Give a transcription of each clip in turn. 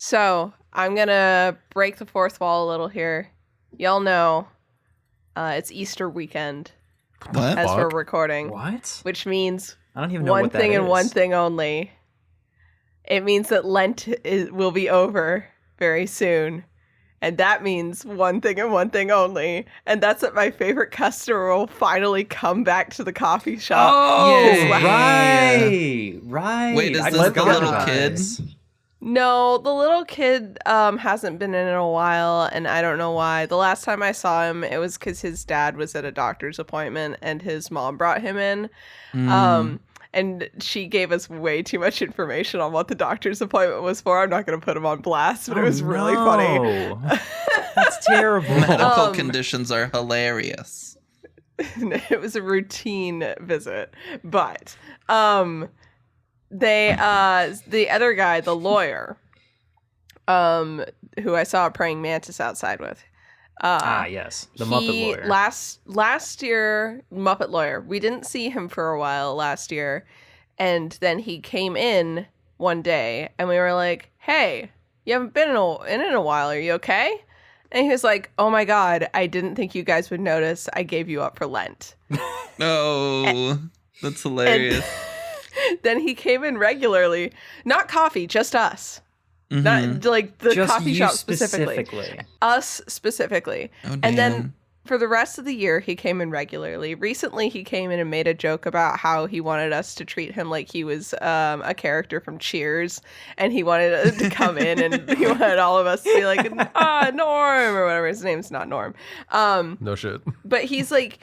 So I'm gonna break the fourth wall a little here. Y'all know it's Easter weekend What? as we're recording, What? which means I don't even know one what that thing is. and one thing only. It means that Lent will be over very soon. And that means one thing and one thing only. And that's that my favorite customer will finally come back to the coffee shop. Oh, Yay. right. Wait, is I this the forgot little about kid? this. No, the little kid hasn't been in a while, and I don't know why. The last time I saw him, it was because his dad was at a doctor's appointment, and his mom brought him in. And she gave us way too much information on what the doctor's appointment was for. I'm not going to put him on blast, but it was really funny. That's terrible. Medical conditions are hilarious. It was a routine visit, but they the other guy, the lawyer, who I saw a praying mantis outside with. Yes, the Muppet lawyer. Last year, Muppet lawyer. We didn't see him for a while last year, and then he came in one day, and we were like, "Hey, you haven't been in a while. Are you okay?" And he was like, "Oh my God, I didn't think you guys would notice. I gave you up for Lent." Oh, that's hilarious. Then he came in regularly, not coffee, just us. Mhm. Not like the Just coffee you shop specifically. Us specifically. Oh, And then damn. for the rest of the year, he came in regularly. Recently, he came in and made a joke about how he wanted us to treat him like he was a character from Cheers. And he wanted us to come in and he wanted all of us to be like, Norm, or whatever. His name's not Norm. No shit. But he's like,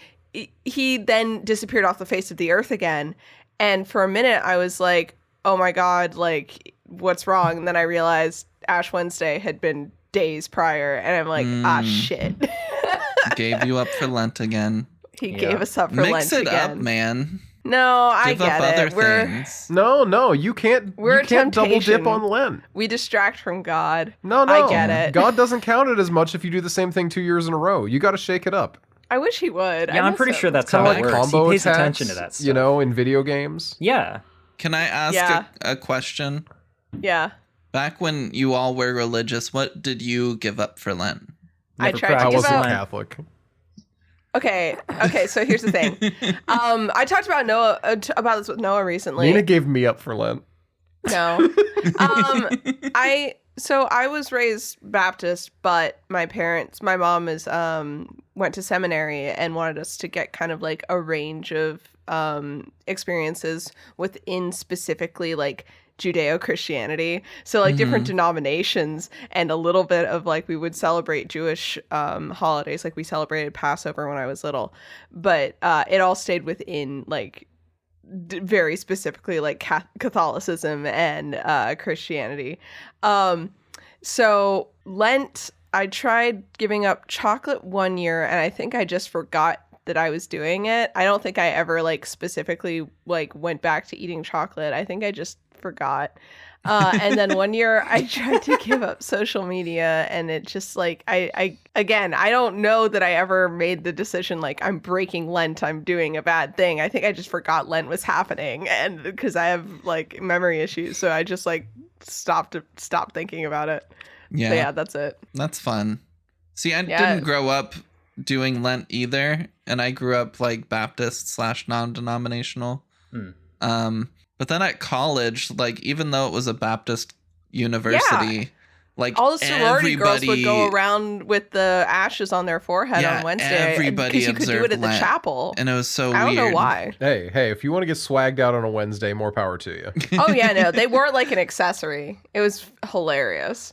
he then disappeared off the face of the earth again. And for a minute, I was like, oh my God, like, what's wrong? And then I realized Ash Wednesday had been days prior. And I'm like, shit. Gave you up for Lent again. He gave us up for Lent Mix it again. up, man. No, I Give up get other it. We're things. No, you can't. We're You a can't double dip temptation. on Lent. we distract from God. No. I get it. God doesn't count it as much if you do the same thing 2 years in a row. You got to shake it up. I wish he would. Yeah, I'm pretty sure that's Kind how of it like works. combo He pays attacks, attention to that stuff. you know, in video games. Yeah. Can I ask Yeah. a question? Yeah. Back when you all were religious, what did you give up for Lent? I Never tried to I give wasn't up. Catholic. Okay, so here's the thing. I talked about about this with Noah recently. Nina gave me up for Lent. No. I was raised Baptist, but my mom is went to seminary and wanted us to get kind of like a range of experiences within specifically like Judeo-Christianity. So like different denominations and a little bit of like we would celebrate Jewish holidays, like we celebrated Passover when I was little, but it all stayed within like very specifically like Catholicism and Christianity. So Lent, I tried giving up chocolate one year and I think I just forgot that I was doing it. I don't think I ever like specifically like went back to eating chocolate. I think I just forgot. And then one year I tried to give up social media and it just like, I don't know that I ever made the decision like I'm breaking Lent, I'm doing a bad thing. I think I just forgot Lent was happening and because I have like memory issues. So I just like stopped thinking about it. Yeah, So yeah, that's it. that's fun. See, I Yeah. didn't grow up doing Lent either, and I grew up like Baptist / non-denominational. But then at college, like even though it was a Baptist university, like All the sorority girls would go everybody- around with the ashes on their forehead Yeah, on Wednesday. everybody because you could do it observed at the Lent. chapel. and it was so I don't weird. know why. Hey, if you want to get swagged out on a Wednesday, more power to you. Oh yeah, no, they wore it like an accessory. It was hilarious.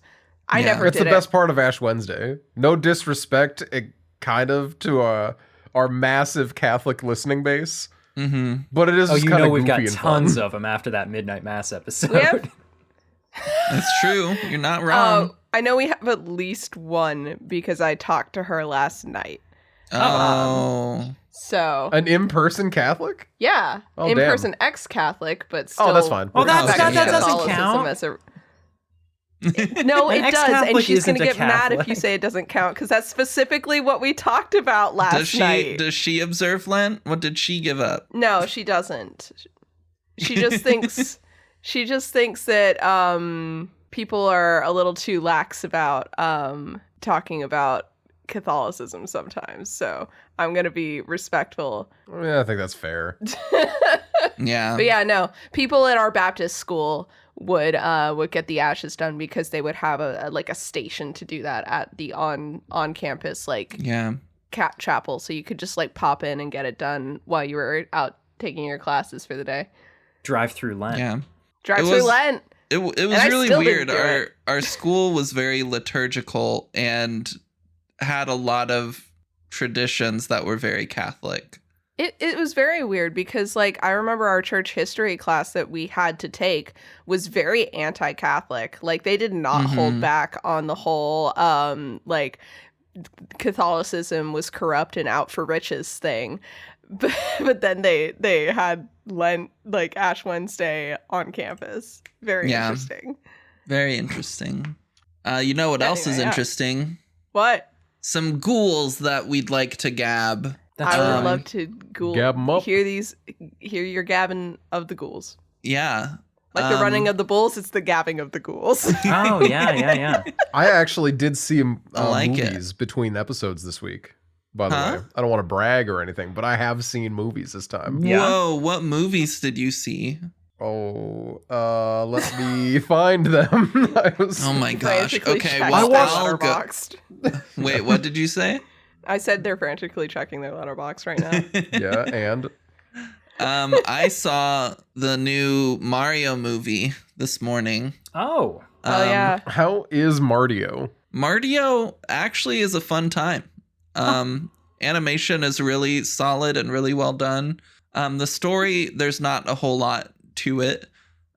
I Yeah. never It's did the best part of Ash Wednesday. No disrespect, kind of, to our massive Catholic listening base, Mm-hmm. but it is Oh, just you kind know of we've got goofy and tons fun. of them after that Midnight Mass episode. We have- That's true. You're not wrong. I know we have at least one because I talked to her last night. Oh. So An in-person Catholic? yeah, Oh, in damn. person ex-Catholic, but still. Oh, that's fine. Oh, that doesn't Catholicism count. as a- No, An it does, and ex-Catholic she's gonna isn't a get mad if you Catholic. say it doesn't count because that's specifically what we talked about last night. Does she observe Lent? What did she give up? No, she doesn't. She just thinks that people are a little too lax about talking about Catholicism sometimes. So I'm going to be respectful. Yeah, I think that's fair. Yeah. But yeah, no, people at our Baptist school would get the ashes done because they would have a station to do that at the on campus Yeah. chapel, so you could just like pop in and get it done while you were out taking your classes for the day. Drive through Lent. Yeah. Drive through Lent. It was I really still weird. didn't do it. Our school was very liturgical and had a lot of traditions that were very Catholic. It was very weird because like I remember our church history class that we had to take was very anti-Catholic. Like they did not hold back on the whole like Catholicism was corrupt and out for riches thing. But then they had Lent, like Ash Wednesday on campus. Very interesting. Very interesting. You know what else is interesting? What? Some ghouls that we'd like to gab. That's I would right. love to Gab 'em up. hear your gabbing of the ghouls. Yeah. Like the running of the bulls, it's the gabbing of the ghouls. Oh, yeah. I actually did see I like it. movies between episodes this week. By the Huh? way, I don't want to brag or anything, but I have seen movies this time. Yeah. Whoa, what movies did you see? Oh, let me find them. Oh my gosh. Frantically Okay, checking well, their I'll go. letterboxd. Wait, what did you say? I said they're frantically checking their letterbox right now. Yeah, and I saw the new Mario movie this morning. Oh. Oh yeah. how is Mardio? Mario actually is a fun time. Animation is really solid and really well done. The story, there's not a whole lot to it.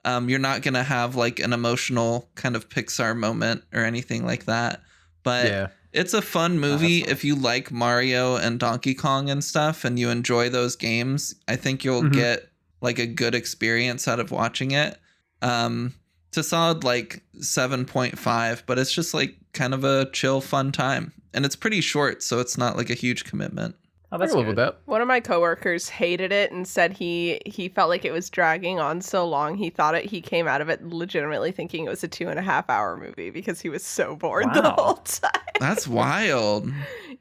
You're not going to have like an emotional kind of Pixar moment or anything like that. But Yeah. it's a fun movie. If you like Mario and Donkey Kong and stuff and you enjoy those games, I think you'll get like a good experience out of watching it. It's a solid like 7.5, but it's just like kind of a chill, fun time. And it's pretty short, so it's not like a huge commitment. Oh, I that's can live good. with that. One of my coworkers hated it and said he felt like it was dragging on so long. He came out of it legitimately thinking it was a 2.5-hour movie because he was so bored the Wow. whole time. That's wild.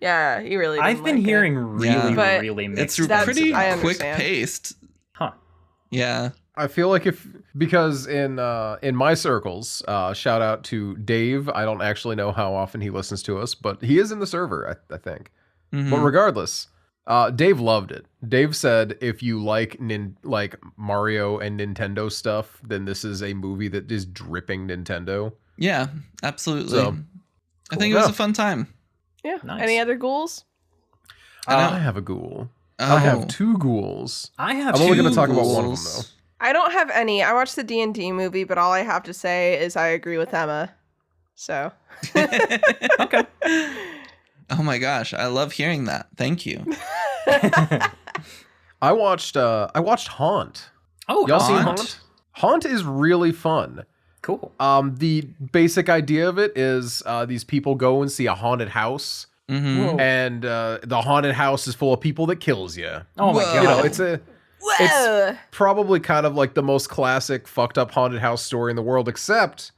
Yeah, he really didn't I've been like it. hearing really, Yeah. But really mixed It's That's- pretty I quick understand. paced. Huh. Yeah. I feel like because in my circles, shout out to Dave. I don't actually know how often he listens to us, but he is in the server, I think. Mhm. But regardless, Dave loved it. Dave said if you like Mario and Nintendo stuff, then this is a movie that is dripping Nintendo. Yeah, absolutely. So, I think it was Yeah. a fun time. Yeah. Nice. Any other ghouls? I have a ghoul. Oh, I have two ghouls. I have I'm only two going to talk about one of them ghouls. though. I don't have any. I watched the D&D movie, but all I have to say is I agree with Emma. So. Okay. Oh my gosh, I love hearing that. Thank you. I watched Haunt. Oh, Y'all seen Haunt? Haunt? Haunt is really fun. Cool. The basic idea of it is these people go and see a haunted house, Hmm. Whoa. and the haunted house is full of people that kills you. Oh my Whoa. god. You know, it's Whoa. probably kind of like the most classic fucked up haunted house story in the world, except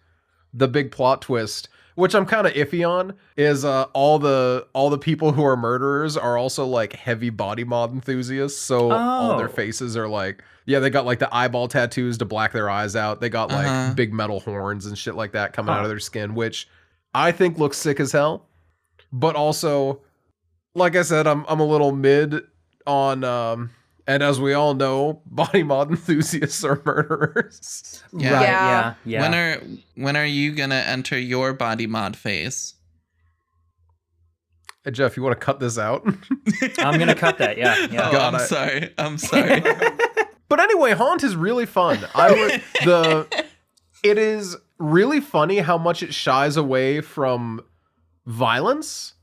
the big plot twist, which I'm kind of iffy on, is all the people who are murderers are also like heavy body mod enthusiasts. So all their Oh. faces are like, yeah, they got like the eyeball tattoos to black their eyes out. They got like Uh-huh. big metal horns and shit like that coming out Huh. of their skin, which I think looks sick as hell. But also, like I said, I'm a little mid on and as we all know, body mod enthusiasts are murderers. Yeah. Right, Yeah. yeah. When are you gonna enter your body mod phase? Hey, Jeff, you want to cut this out? I'm gonna cut that. Yeah, Oh, yeah. God, I'm I- sorry. I'm sorry. But anyway, Haunt is really fun. It is really funny how much it shies away from violence.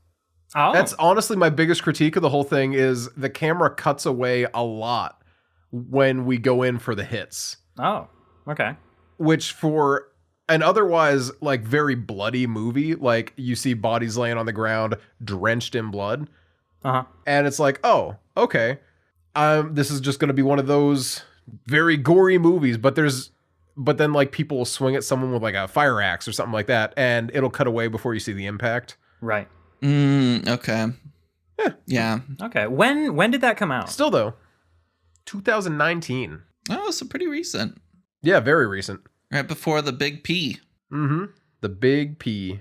Oh, That's honestly my biggest critique of the whole thing is the camera cuts away a lot when we go in for the hits, oh, okay. which for an otherwise like very bloody movie, like you see bodies laying on the ground drenched in blood, Uh huh. and it's like, oh, okay, this is just going to be one of those very gory movies, but there's but then like people will swing at someone with like a fire axe or something like that, and it'll cut away before you see the impact. Right. Okay. Yeah. Okay. When did that come out? Still though, 2019. Oh, so pretty recent. Yeah, very recent. Right before the Big P. The Big P.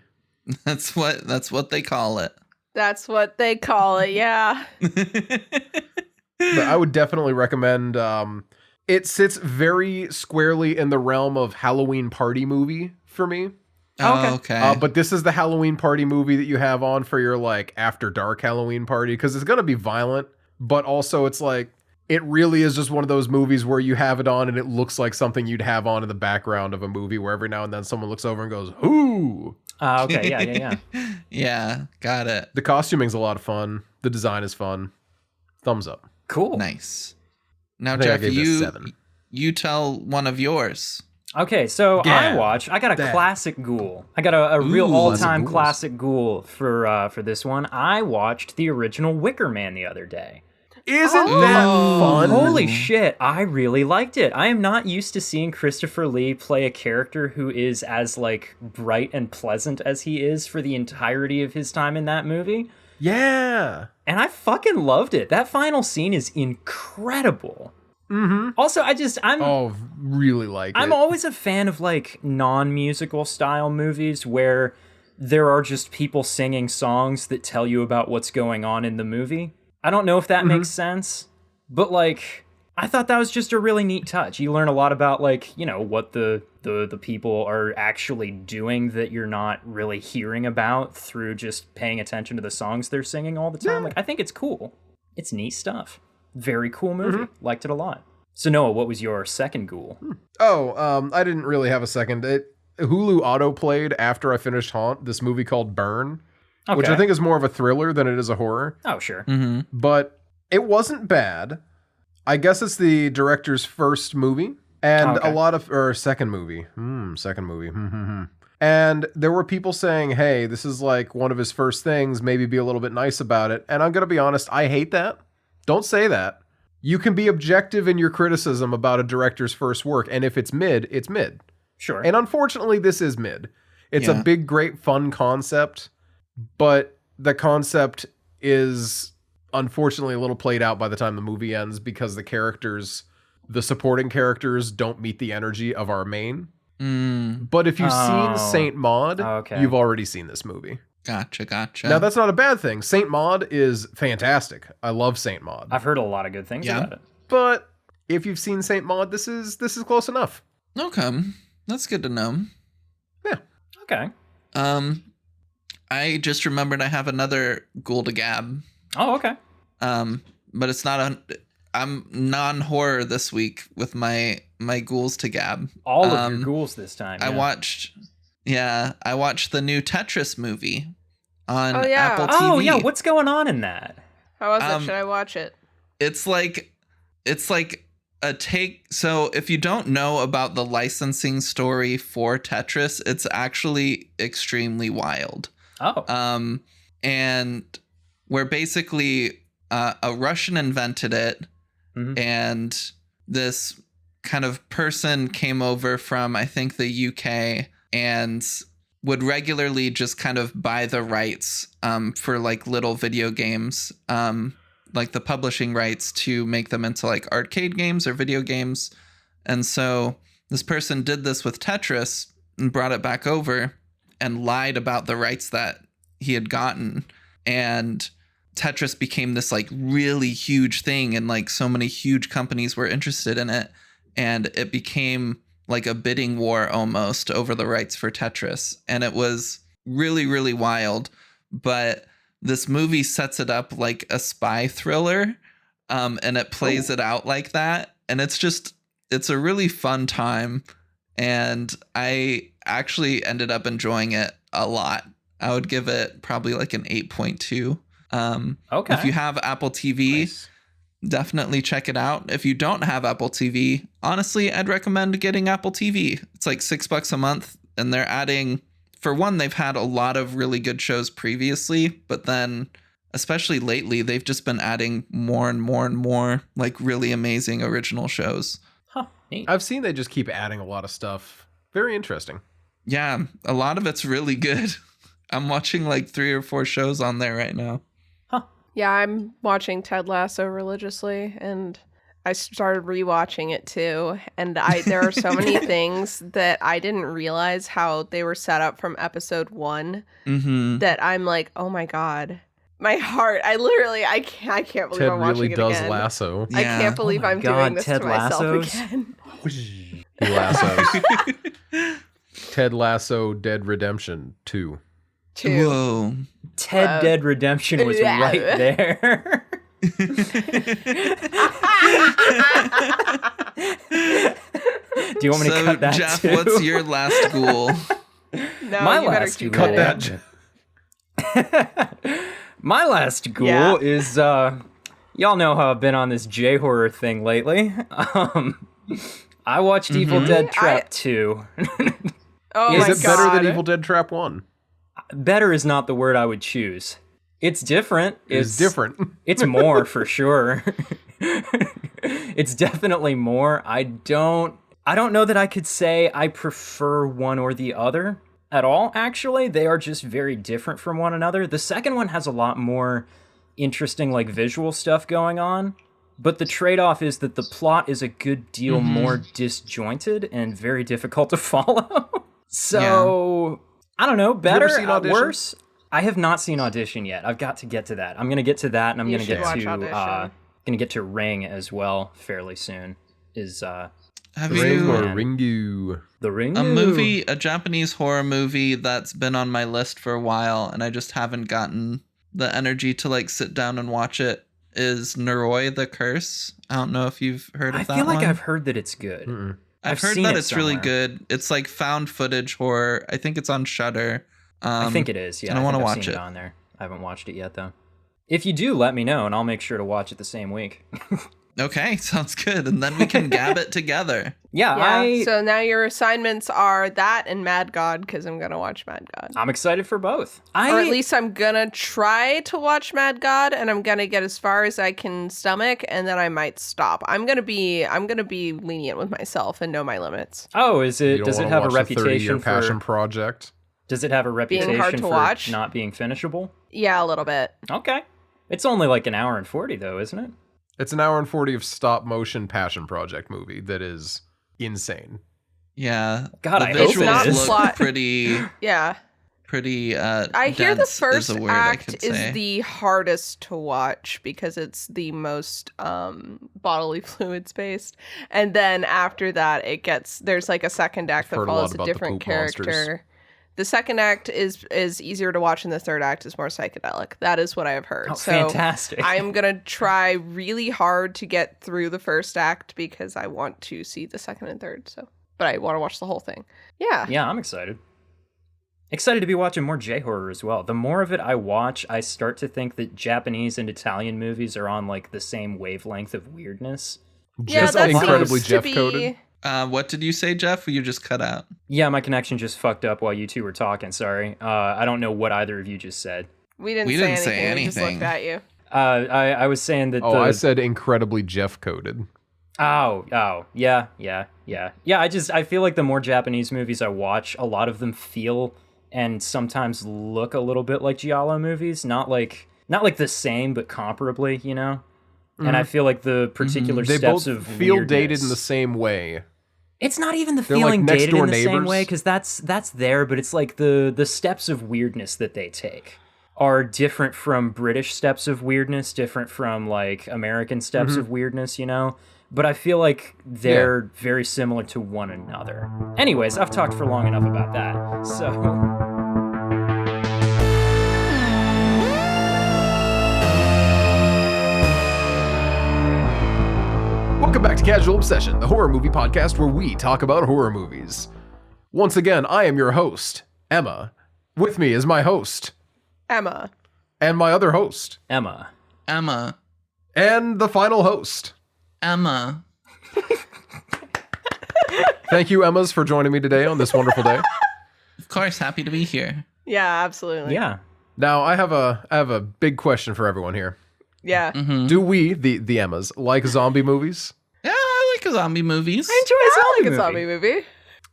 That's what they call it. That's what they call it, yeah. But I would definitely recommend. It sits very squarely in the realm of Halloween party movie for me. Oh, okay. But this is the Halloween party movie that you have on for your like after dark Halloween party, because it's gonna be violent, but also it's like it really is just one of those movies where you have it on and it looks like something you'd have on in the background of a movie where every now and then someone looks over and goes, "Ooh." Okay. Yeah. Yeah, got it. The costuming's a lot of fun. The design is fun. Thumbs up. Cool. Nice. Now, I think I Jeff, gave this 7. you tell one of yours. Okay, so Yeah, I got a that. classic ghoul. I got a real Ooh, all-time ghouls. classic ghoul for this one. I watched the original Wicker Man the other day. Isn't Oh. that fun? Holy shit, I really liked it. I am not used to seeing Christopher Lee play a character who is as like bright and pleasant as he is for the entirety of his time in that movie. Yeah. And I fucking loved it. That final scene is incredible. Also, I'm Really like I'm it. always a fan of like non-musical style movies where there are just people singing songs that tell you about what's going on in the movie. I don't know if that makes sense, but like I thought that was just a really neat touch. You learn a lot about like, you know, what the people are actually doing that you're not really hearing about through just paying attention to the songs they're singing all the time. Like I think it's cool. It's neat stuff. Very cool movie. Liked it a lot. So Noah, what was your second ghoul? I didn't really have a second. Hulu auto played after I finished Haunt, this movie called Burn, which I Okay. think is more of a thriller than it is a horror. Oh, sure. Mm-hmm. But it wasn't bad. I guess it's the director's first movie, and Okay. second movie. Second movie. And there were people saying, hey, this is like one of his first things, maybe be a little bit nice about it. And I'm going to be honest, I hate that. Don't say that. You can be objective in your criticism about a director's first work, and if it's mid, it's mid. Sure. And unfortunately, this is mid. It's Yeah. a big, great, fun concept, but the concept is unfortunately a little played out by the time the movie ends because the supporting characters don't meet the energy of our main. But if you've seen Saint Maud, Okay. you've already seen this movie. Gotcha. Now, that's not a bad thing. Saint Maud is fantastic. I love Saint Maud. I've heard a lot of good things Yeah. about it. But if you've seen Saint Maud, this is close enough. Okay. That's good to know. Okay. I just remembered I have another Ghoul to Gab. Oh, okay. But it's not I'm non-horror this week with my ghouls to Gab. All of your ghouls this time. I yeah. watched the new Tetris movie on Oh, yeah. Apple TV. Oh, yeah. What's going on in that? How was it? Should I watch it? It's like a take. So if you don't know about the licensing story for Tetris, it's actually extremely wild. Oh. And where basically a Russian invented it, and this kind of person came over from, I think, the UK and would regularly just kind of buy the rights for like little video games, like the publishing rights to make them into like arcade games or video games. And so this person did this with Tetris and brought it back over and lied about the rights that he had gotten. And Tetris became this like really huge thing, and like so many huge companies were interested in it, and it became like a bidding war almost over the rights for Tetris. And it was really, really wild. But this movie sets it up like a spy thriller, and it plays it out like that. And it's a really fun time. And I actually ended up enjoying it a lot. I would give it probably like an 8.2. Okay. If you have Apple TV, Nice. definitely check it out. If you don't have Apple TV, honestly, I'd recommend getting Apple TV. It's like $6 a month, and they're adding, for one, they've had a lot of really good shows previously, but then especially lately, they've just been adding more and more and more like really amazing original shows. Huh. Neat. I've seen they just keep adding a lot of stuff. Very interesting. Yeah, a lot of it's really good. I'm watching like 3 or 4 shows on there right now. Yeah, I'm watching Ted Lasso religiously, and I started rewatching it too. And there are so many things that I didn't realize how they were set up from episode 1 that I'm like, oh my god, my heart! I can't believe Ted I'm watching really it does again. lasso. I can't believe I'm doing this Ted to myself Lassos? again. He lassos. Ted Lasso Dead Redemption 2. 2. Whoa. Ted Dead Redemption was right there. Do you want me to cut that Jeff, too? what's your last ghoul? No, My you better last keep ghoul. it Cut in. that. My last ghoul Yeah. is y'all know how I've been on this J-horror thing lately. I watched Evil Dead Trap 2. Oh Is my Is it better god. than Evil Dead Trap 1? Better is not the word I would choose. It's different. It's different. It's more for sure. It's definitely more. I don't know that I could say I prefer one or the other at all, actually. They are just very different from one another. The second one has a lot more interesting like visual stuff going on, but the trade-off is that the plot is a good deal more disjointed and very difficult to follow. So, I don't know, better, seen Audition? worse? I have not seen Audition yet. I've got to get to that. I'm going to get to that, and I'm You going to should get watch to Audition. Ring as well fairly soon. Have Ring you or Man. Ringu? The Ring? a Japanese horror movie that's been on my list for a while and I just haven't gotten the energy to like sit down and watch it is Noroi the Curse. I don't know if you've heard of I that feel like one. I've heard that it's good. Mm-mm. I've heard seen that it it's really somewhere. good. It's like found footage horror. I think it's on Shudder. I think it is. Yeah, and I think wanna I've watch seen it. on there. I haven't watched it yet though. If you do, let me know, and I'll make sure to watch it the same week. Okay, sounds good. And then we can gab it together. Yeah, so now your assignments are that and Mad God, because I'm going to watch Mad God. I'm excited for both. Or at least I'm going to try to watch Mad God, and I'm going to get as far as I can stomach, and then I might stop. I'm going to be lenient with myself and know my limits. Oh, You don't does it wanna have a watch the 30-year reputation passion for project? Does it have a reputation hard to for watch? not being finishable? Yeah, a little bit. Okay. It's only like an hour and 40 though, isn't it? It's an hour and 40 of stop motion passion project movie that is insane. Yeah. God, the I hope it visuals is. look Plot- pretty Yeah. I hear the dense first is a word I act could is say. the hardest to watch because it's the most bodily fluids based, and then after that there's like a second act that Heard a lot follows a about the different poop monsters. character. The second act is easier to watch, and the third act is more psychedelic. That is what I have heard. Oh, so fantastic. I'm gonna try really hard to get through the first act because I want to see the second and third. But I want to watch the whole thing. Yeah. Yeah, I'm excited. Excited to be watching more J-horror as well. The more of it I watch, I start to think that Japanese and Italian movies are on like the same wavelength of weirdness. Yeah, Just that incredibly seems to Jeff coded. What did you say, Jeff? You just cut out. Yeah, my connection just fucked up while you two were talking. Sorry. I don't know what either of you just said. We didn't We say didn't say anything. We just anything. looked at you. I was saying that I said incredibly Jeff coded. Oh, yeah. I feel like the more Japanese movies I watch, a lot of them feel and sometimes look a little bit like giallo movies. Not like the same, but comparably, you know? And I feel like the particular They steps both of feel weirdness, dated in the same way. It's not even the They're like feeling next dated in door the same neighbors. way, because that's there, but it's like the steps of weirdness that they take are different from British steps of weirdness, different from like American steps of weirdness, you know? But I feel like they're very similar to one another. Anyways, I've talked for long enough about that. So Welcome back to Casual Obsession, the horror movie podcast where we talk about horror movies. Once again, I am your host, Emma. With me is my host, Emma. and my other host, Emma. and the final host. Emma. Thank you, Emmas, for joining me today on this wonderful day. Of course, happy to be here. Yeah, absolutely. Yeah. Now, I have a big question for everyone here. Yeah. Do we, the Emmas, like zombie movies? Yeah, I like like zombie movies. I enjoy I a like a zombie zombie movie. movie.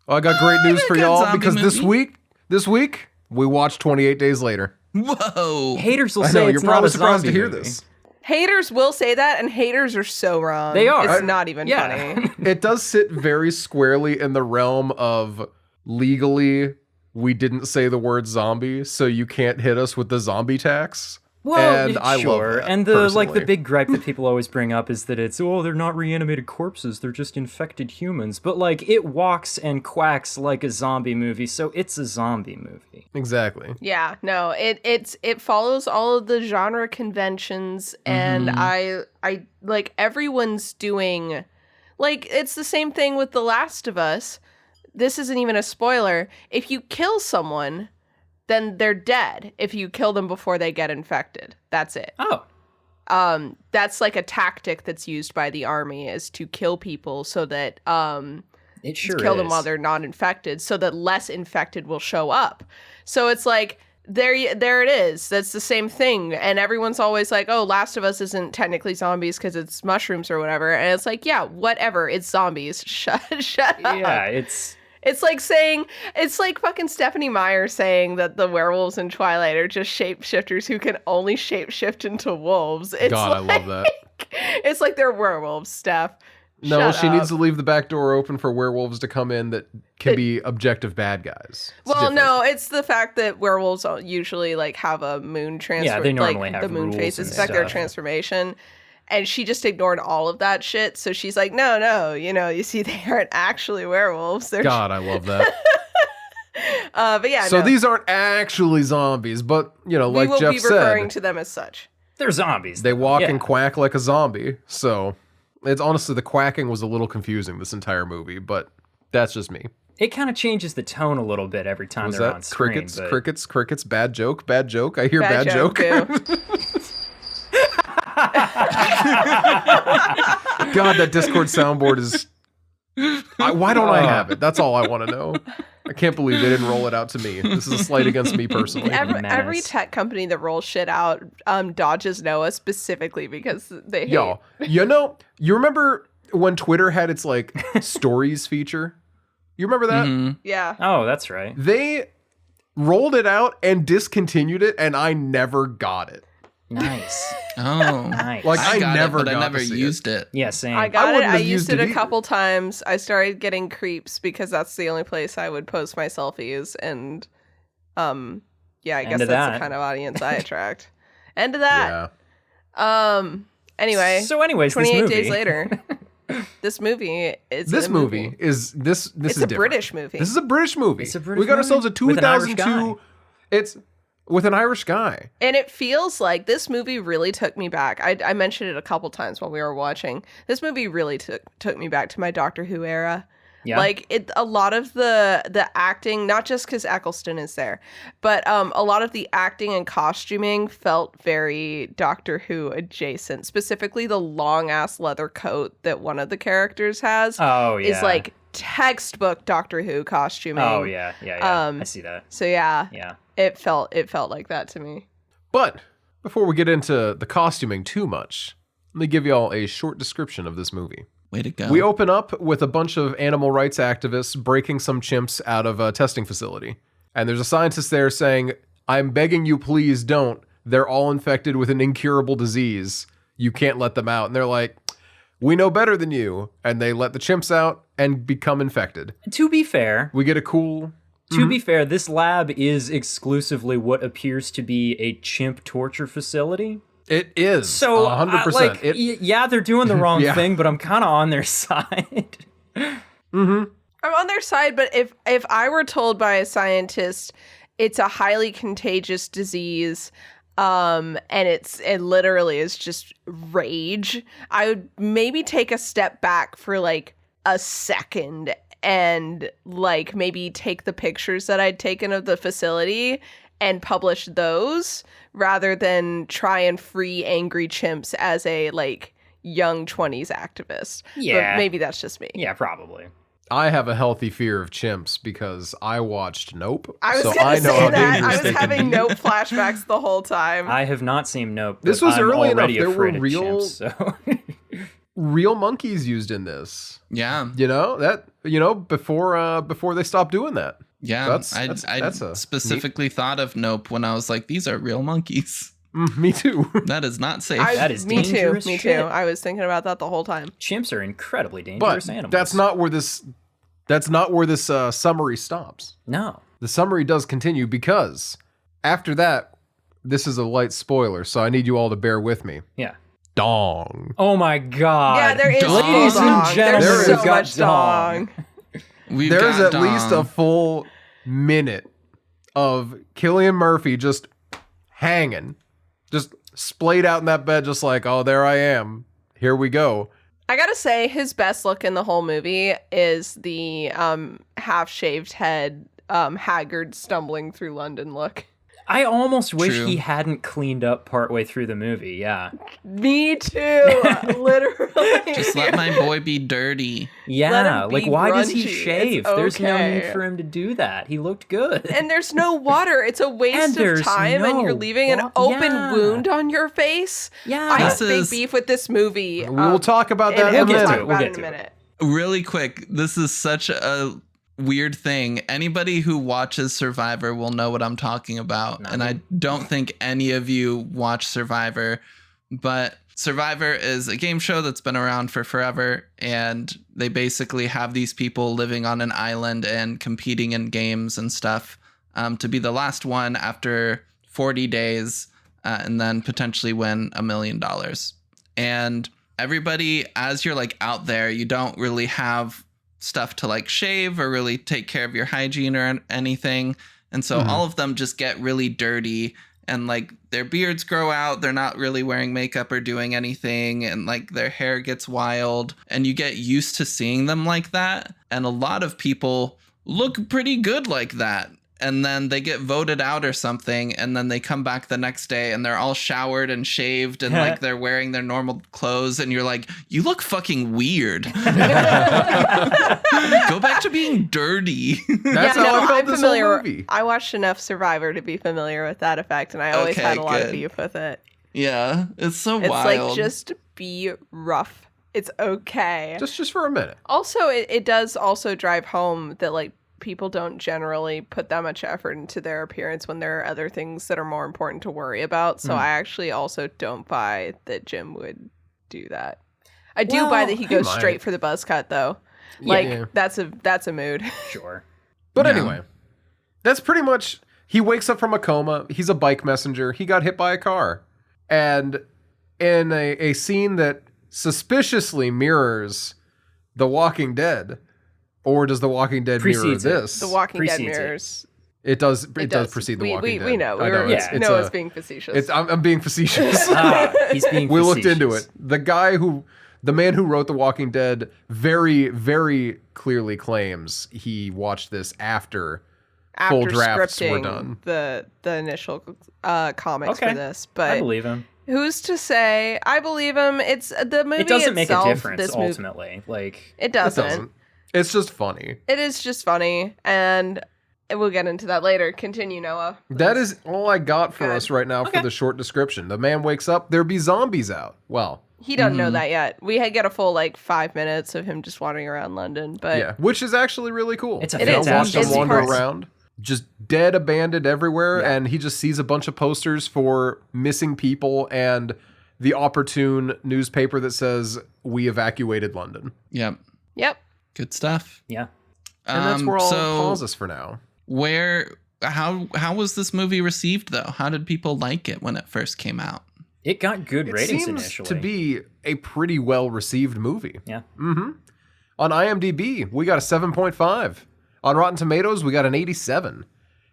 Well, I got great I news like for a y'all zombie because movie. this week we watched 28 Days Later. Whoa. Haters will I say know it's you're not probably a surprised zombie to hear movie. this. Haters will say that, and haters are so wrong. They are. It's not even funny. It does sit very squarely in the realm of legally we didn't say the word zombie, so you can't hit us with the zombie tax. Well, and I sure. love that, And the personally. big gripe that people always bring up is that it's they're not reanimated corpses, they're just infected humans. But like it walks and quacks like a zombie movie, so it's a zombie movie. Exactly. Yeah, no, it follows all of the genre conventions, and I like everyone's doing, like, it's the same thing with The Last of Us. This isn't even a spoiler. If you kill someone, then they're dead. If you kill them before they get infected, that's it. Oh. That's like a tactic that's used by the army, is to kill people so that It sure kill is. them while they're not infected, so that less infected will show up. So it's like there it is. That's the same thing, and everyone's always like, "Oh, Last of Us isn't technically zombies because it's mushrooms or whatever." And it's like, yeah, whatever. It's zombies. Shut up. Yeah, it's It's like fucking Stephanie Meyer saying that the werewolves in Twilight are just shapeshifters who can only shapeshift into wolves. It's God, I love that. It's like they're werewolves, Steph. No, Shut she up. needs to leave the back door open for werewolves to come in that can be objective bad guys. It's Well, different. no, it's the fact that werewolves don't usually like have a moon transfer. Yeah, they normally like, have the moon rules phases and affect their stuff. transformation. And she just ignored all of that shit. So she's like, no, you see, they aren't actually werewolves. They're God, I love that. but yeah, So no, these aren't actually zombies, but we like will Jeff be referring said, to them as such. they're zombies. they walk Yeah. and quack like a zombie. So it's honestly, the quacking was a little confusing this entire movie, but that's just me. It kind of changes the tone a little bit every time Was they're that on screen. crickets, bad joke? I hear bad joke. boo. God, that Discord soundboard is. Why don't I have it? That's all I want to know. I can't believe they didn't roll it out to me. This is a slight against me personally. Menace. Every tech company that rolls shit out dodges Noah specifically because they hate. Y'all, you remember when Twitter had its like stories feature? You remember that? Mhm. Yeah. Oh, that's right. They rolled it out and discontinued it, and I never got it. Nice. Oh. Nice. Like, I got never it, but I got never to see used it. yeah, same. I got it. wouldn't I have used used it it a couple times. I started getting creeps because that's the only place I would post my selfies, and yeah, I guess End of that's that. the kind of audience I attract. End of that. Yeah. Anyway, So anyways, this 28 movie. days later, this movie is This a movie is this It's is a different. British movie. This is a British movie. It's a British we got movie ourselves a with an Irish 2002. guy. It's with an Irish guy. And it feels like this movie really took me back. I mentioned it a couple times while we were watching. This movie really took me back to my Doctor Who era. Yeah. Like a lot of the acting, not just because Eccleston is there, but a lot of the acting and costuming felt very Doctor Who adjacent. Specifically, the long ass leather coat that one of the characters has Oh yeah. is like textbook Doctor Who costuming. Oh yeah. I see that. So yeah, Yeah. it felt like that to me. But before we get into the costuming too much, let me give y'all a short description of this movie. Way to go. We open up with a bunch of animal rights activists breaking some chimps out of a testing facility. And there's a scientist there saying, "I'm begging you, please don't. They're all infected with an incurable disease. You can't let them out." And they're like, "We know better than you." And they let the chimps out and become infected. To be fair, We get a cool... To be fair, this lab is exclusively what appears to be a chimp torture facility. It is. So, 100%. like, yeah, they're doing the wrong Yeah. thing, but I'm kind of on their side. I'm on their side, but if I were told by a scientist it's a highly contagious disease, and it literally is just rage, I would maybe take a step back for like a second and like maybe take the pictures that I'd taken of the facility and publish those rather than try and free angry chimps as a like young 20s activist. Yeah. But maybe that's just me. Yeah, probably. I have a healthy fear of chimps because I watched Nope. I was so gonna I know say how that. dangerous I was they can having be. Nope flashbacks the whole time. I have not seen Nope. This but was I'm early enough. already There were afraid of real- chimps, so. real monkeys used in this. Yeah. Before they stopped doing that. Yeah. I specifically thought of Nope when I was like, these are real monkeys. Me too. That is not safe. That is me too. dangerous Me shit. too. I was thinking about that the whole time. Chimps are incredibly dangerous But animals. that's not where this summary stops. No. The summary does continue because after that, this is a light spoiler, so I need you all to bear with me. Yeah. Dong. Oh my god. Yeah, there is Ladies full and dong. gentlemen, There's we've so got much dong. There's at least a full minute of Cillian Murphy just hanging, just splayed out in that bed, just like, oh, there I am. Here we go. I gotta say, his best look in the whole movie is the half-shaved head, haggard, stumbling through London look. I almost wish True. he hadn't cleaned up partway through the movie. Yeah. Me too, literally. Just let my boy be dirty. Yeah. him Like, be why does he grungy. shave? It's There's no okay. need for him to do that. He looked good. And there's no water. It's a waste And of there's time, and you're no leaving an wa- open yeah. wound on your face. Yeah. I have This big is- beef with this movie. We'll talk about that in a we'll get talk to minute. it. about We'll it get in a to it. minute. Really quick, this is such a weird thing. Anybody who watches Survivor will know what I'm talking about. And I don't think any of you watch Survivor, but Survivor is a game show that's been around for forever. And they basically have these people living on an island and competing in games and stuff to be the last one after 40 days and then potentially win $1 million. And everybody, as you're like out there, you don't really have stuff to like shave or really take care of your hygiene or anything. And so all of them just get really dirty and like their beards grow out. They're not really wearing makeup or doing anything. And like their hair gets wild and you get used to seeing them like that. And a lot of people look pretty good like that. And then they get voted out or something, and then they come back the next day and they're all showered and shaved and like they're wearing their normal clothes, and you're like, you look fucking weird. Go back to being dirty. That's how I felt I'm this familiar. whole movie. I watched enough Survivor to be familiar with that effect, and I always Okay, had a lot of good. beef with it. Yeah, it's so It's wild. like, just be rough. It's okay. Just for a minute. Also, it does also drive home that like people don't generally put that much effort into their appearance when there are other things that are more important to worry about. So I actually also don't buy that Jim would do that. I do buy that he goes might. straight for the buzz cut though. Like Yeah. that's a mood. Sure. But Yeah. anyway, that's pretty much. He wakes up from a coma. He's a bike messenger. He got hit by a car. And in a scene that suspiciously mirrors The Walking Dead, or does The Walking Dead mirror Precedes it. this? The Walking Dead Precedes it. mirrors. It does precede The we, Walking we, Dead. We know. I know. Yeah. It's being facetious. I'm being facetious. He's being We looked into facetious. it. The man who wrote The Walking Dead very, very clearly claims he watched this after full drafts were scripting done. the initial comics Okay. for this. I But believe him. who's to say? I believe him. It's the movie It doesn't make a itself, difference this movie- ultimately. Like, It It doesn't. doesn't. It's just funny. It is just funny, and we'll get into that later. Continue, Noah. That is all I got for Good. us right now Okay. for the short description. The man wakes up, there be zombies out. Well, He doesn't know that yet. We get a full 5 minutes of him just wandering around London, but yeah, which is actually really cool. It's a It is. fantastic It's Watch him wander parts. around, just dead, abandoned everywhere, and he just sees a bunch of posters for missing people and the opportune newspaper that says we evacuated London. Yep. Yep. Good stuff. yeah. And that's where I'll so pause us for now. how was this movie received though? How did people like it when it first came out? It got good It ratings seems initially. to be a pretty well received movie. Yeah. On IMDb, we got a 7.5. On Rotten Tomatoes, we got an 87.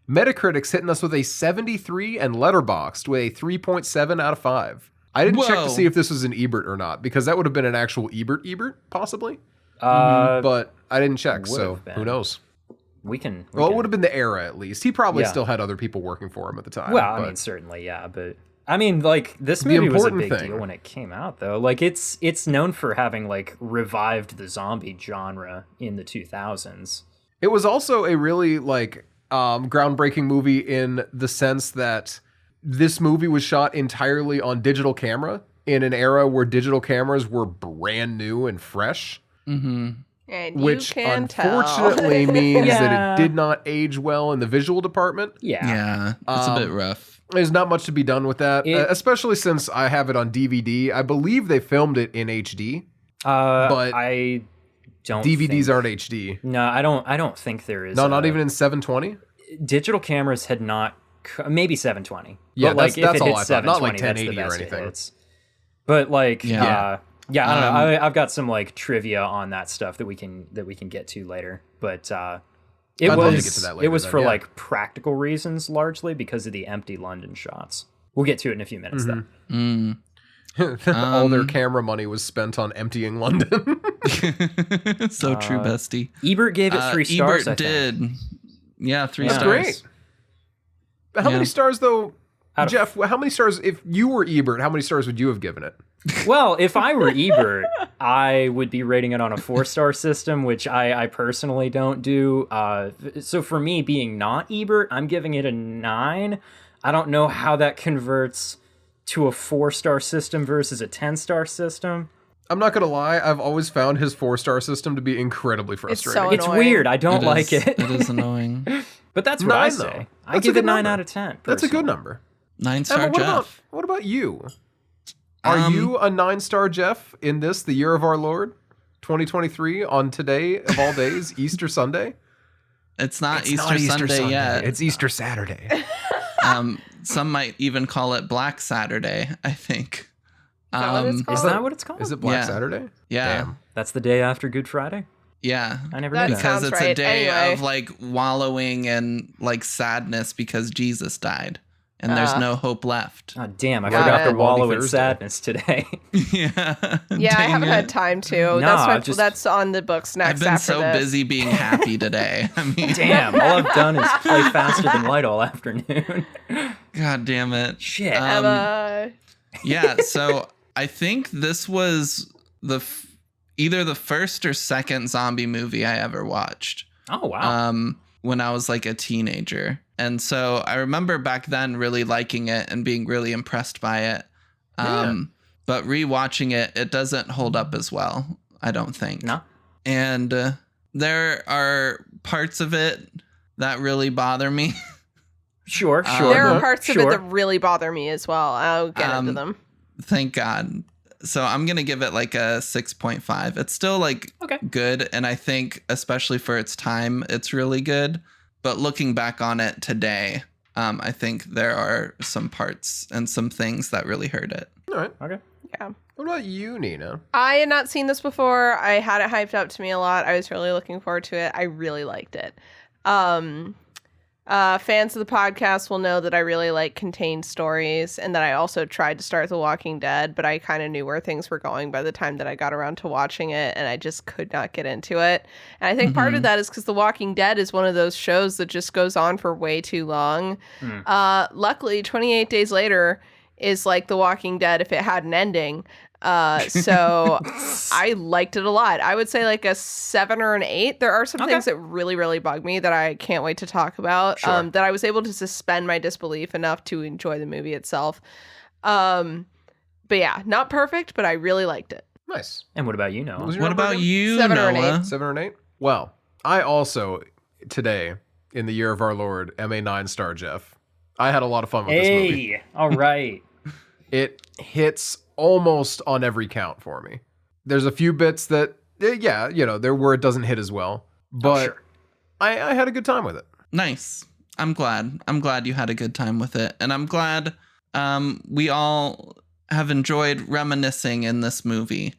Metacritic's hitting us with a 73, and Letterboxd with a 3.7 out of 5. I didn't check Whoa. to see if this was an Ebert or not, because that would have been an actual Ebert, possibly. But I didn't check, so would've been. who knows? we can. Well, it would have been the era, at least. He probably Yeah. still had other people working for him at the time. Well, I but mean, certainly, yeah, but I mean, like, this The movie was a important big thing- deal when it came out, though. Like, it's known for having revived the zombie genre in the 2000s. it was also a really, groundbreaking movie in the sense that this movie was shot entirely on digital camera in an era where digital cameras were brand new and fresh. Mm-hmm. And Which you can unfortunately tell. means Yeah. that it did not age well in the visual department. Yeah. It's a bit rough. There's not much to be done with that, It- especially since I have it on DVD. I believe they filmed it in HD. But I don't. DVDs think, aren't HD. No, I don't think there is. No, not even in 720. Digital cameras had not. Maybe 720. Yeah, but like that's if it all hits I thought. Not 720, like that's the 1080 or best it anything. hits. But like, Yeah. yeah, I don't know. I've got some like trivia on that stuff that we can get to later. But it I'd love to was get to that it later was then, for yeah. like practical reasons largely because of the empty London shots. We'll get to it in a few minutes though. All their camera money was spent on emptying London. So true, bestie. Ebert gave it 3 stars. Ebert I think. did. Yeah, 3 Yeah. stars. Great. How many stars though, Out of- Jeff? How many stars? If you were Ebert, how many stars would you have given it? Well, if I were Ebert, I would be rating it on a 4-star system, which I personally don't do. So for me, being not Ebert, I'm giving it a 9. I don't know how that converts to a 4-star system versus a 10-star system. I'm not gonna lie. I've always found his 4-star system to be incredibly frustrating. so It's annoying. weird. I don't like it. It is annoying. But that's what I 9 say. though. I That's a give it good 9 number. out of 10. That's a good personally. number. 9-star Emma, Jeff. what about you? Are you a 9-star Jeff in this, the year of our Lord, 2023, on today of all days, Easter Sunday? It's not It's Easter not Easter Sunday yet. It's Easter Saturday. Some might even call it Black Saturday, I think. that what it's called? Is that what it's called? Is it Black Yeah. Saturday? Yeah. Damn. That's the day after Good Friday? Yeah. I never That knew that. sounds Because it's a right. day Anyway. of like wallowing and like sadness because Jesus died and there's no hope left. Oh, damn, I Got forgot it. to wallow in Thursday. sadness today. Yeah. Yeah, I Dang haven't it. had time to. No, that's I've just- that's on the books next. I've been after so this. busy being happy today. I mean, Damn, all I've done is play faster than light all afternoon. God damn it. Shit. Emma. Yeah, so I think this was either the first or second zombie movie I ever watched. Oh, wow. When I was like a teenager. And so I remember back then really liking it and being really impressed by it. But rewatching it, it doesn't hold up as well, I don't think. No? And there are parts of it that really bother me. Sure. There are no, parts of sure. it that really bother me as well. I'll get into them. Thank God. So I'm going to give it like a 6.5. It's still like good. And I think especially for its time, it's really good. But looking back on it today, I think there are some parts and some things that really hurt it. All right. Okay. Yeah. What about you, Nina? I had not seen this before. I had it hyped up to me a lot. I was really looking forward to it. I really liked it. Fans of the podcast will know that I really like contained stories and that I also tried to start The Walking Dead, but I kind of knew where things were going by the time that I got around to watching it, and I just could not get into it. And I think part of that is because The Walking Dead is one of those shows that just goes on for way too long. Luckily, 28 Days Later is like The Walking Dead if it had an ending. So I liked it a lot. I would say like a 7 or an 8. There are some things that really, really bug me that I can't wait to talk about. Sure. That I was able to suspend my disbelief enough to enjoy the movie itself. But yeah, not perfect, but I really liked it. Nice. And what about you, Noah? What was your What number about again? you, 7 or an Noah? 7 or an 8? Well, I also, today, in the year of our Lord, am a 9-star Jeff. I had a lot of fun with this movie. Hey, all right. It hits almost on every count for me. There's a few bits that, there where it doesn't hit as well. But sure. I had a good time with it. Nice. I'm glad. I'm glad you had a good time with it. And I'm glad we all have enjoyed reminiscing in this movie.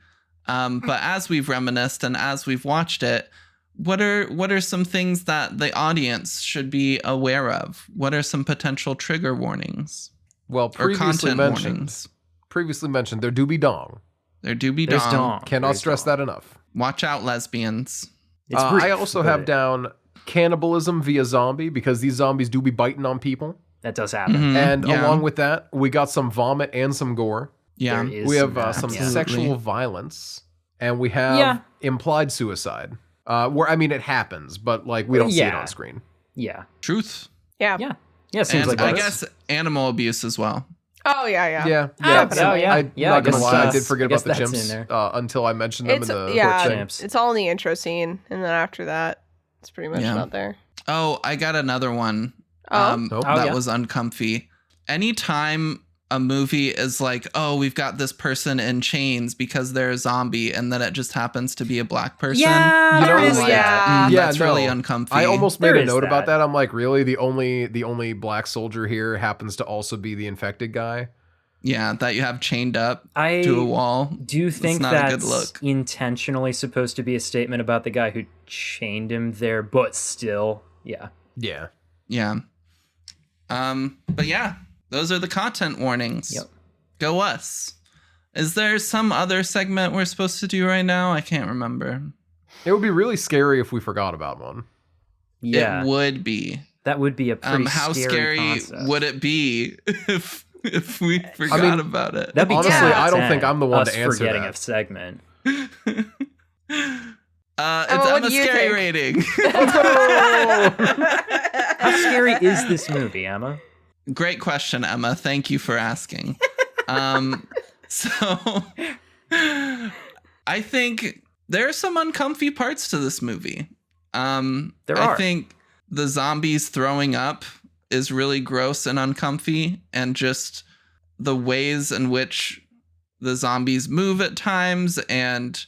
But as we've reminisced and as we've watched it, what are some things that the audience should be aware of? What are some potential trigger warnings Well, or content warnings? Previously mentioned, there do be dong. There do be There's dong. dong. Cannot There's stress dong. that enough. Watch out, lesbians. It's brief, I also but have down cannibalism via zombie because these zombies do be biting on people. That does happen. And yeah. along with that, we got some vomit and some gore. Yeah. There is We have that, some yeah. Absolutely. sexual violence, and we have Yeah. implied suicide. Where it happens, but like we don't see it Yeah. on screen. Yeah. Truth. Yeah. Yeah. Yeah, seems And like I that. guess animal abuse as well. Oh yeah. Yeah. Definitely. yeah. I'm Yeah, not gonna I lie, I guess did forget that's- about the I guess that's in chimps until I mentioned them It's in the yeah, short Champs. it's all in the intro scene, and then after that, it's pretty much Yeah. not there. Oh, I got another one. Oh. Oh, That yeah. was uncomfy. Anytime a movie is like, oh, we've got this person in chains because they're a zombie, and then it just happens to be a black person. Yeah, You know, there is like- that. Yeah, that's no. really uncomfy. I almost There made a is note about that. that. I'm like, really? The only black soldier here happens to also be the infected guy? Yeah, that you have chained up I to a wall. do think not a that's good look. intentionally supposed to be a statement about the guy who chained him there, but still, yeah. Yeah. Yeah. But yeah, those are the content warnings. Yep. Go us. Is there some other segment we're supposed to do right now? I can't remember. It would be really scary if we forgot about one. Yeah, It would be. that would be a pretty How scary concept. would it be if we forgot about it? That'd be Honestly, 10 out of I don't 10, think I'm the one us to answer forgetting that. a segment. It's what Emma do you Scary think? rating. How scary is this movie, Emma? Great question, Emma. Thank you for asking. So I think there are some uncomfy parts to this movie. There I are. think the zombies throwing up is really gross and uncomfy, and just the ways in which the zombies move at times, and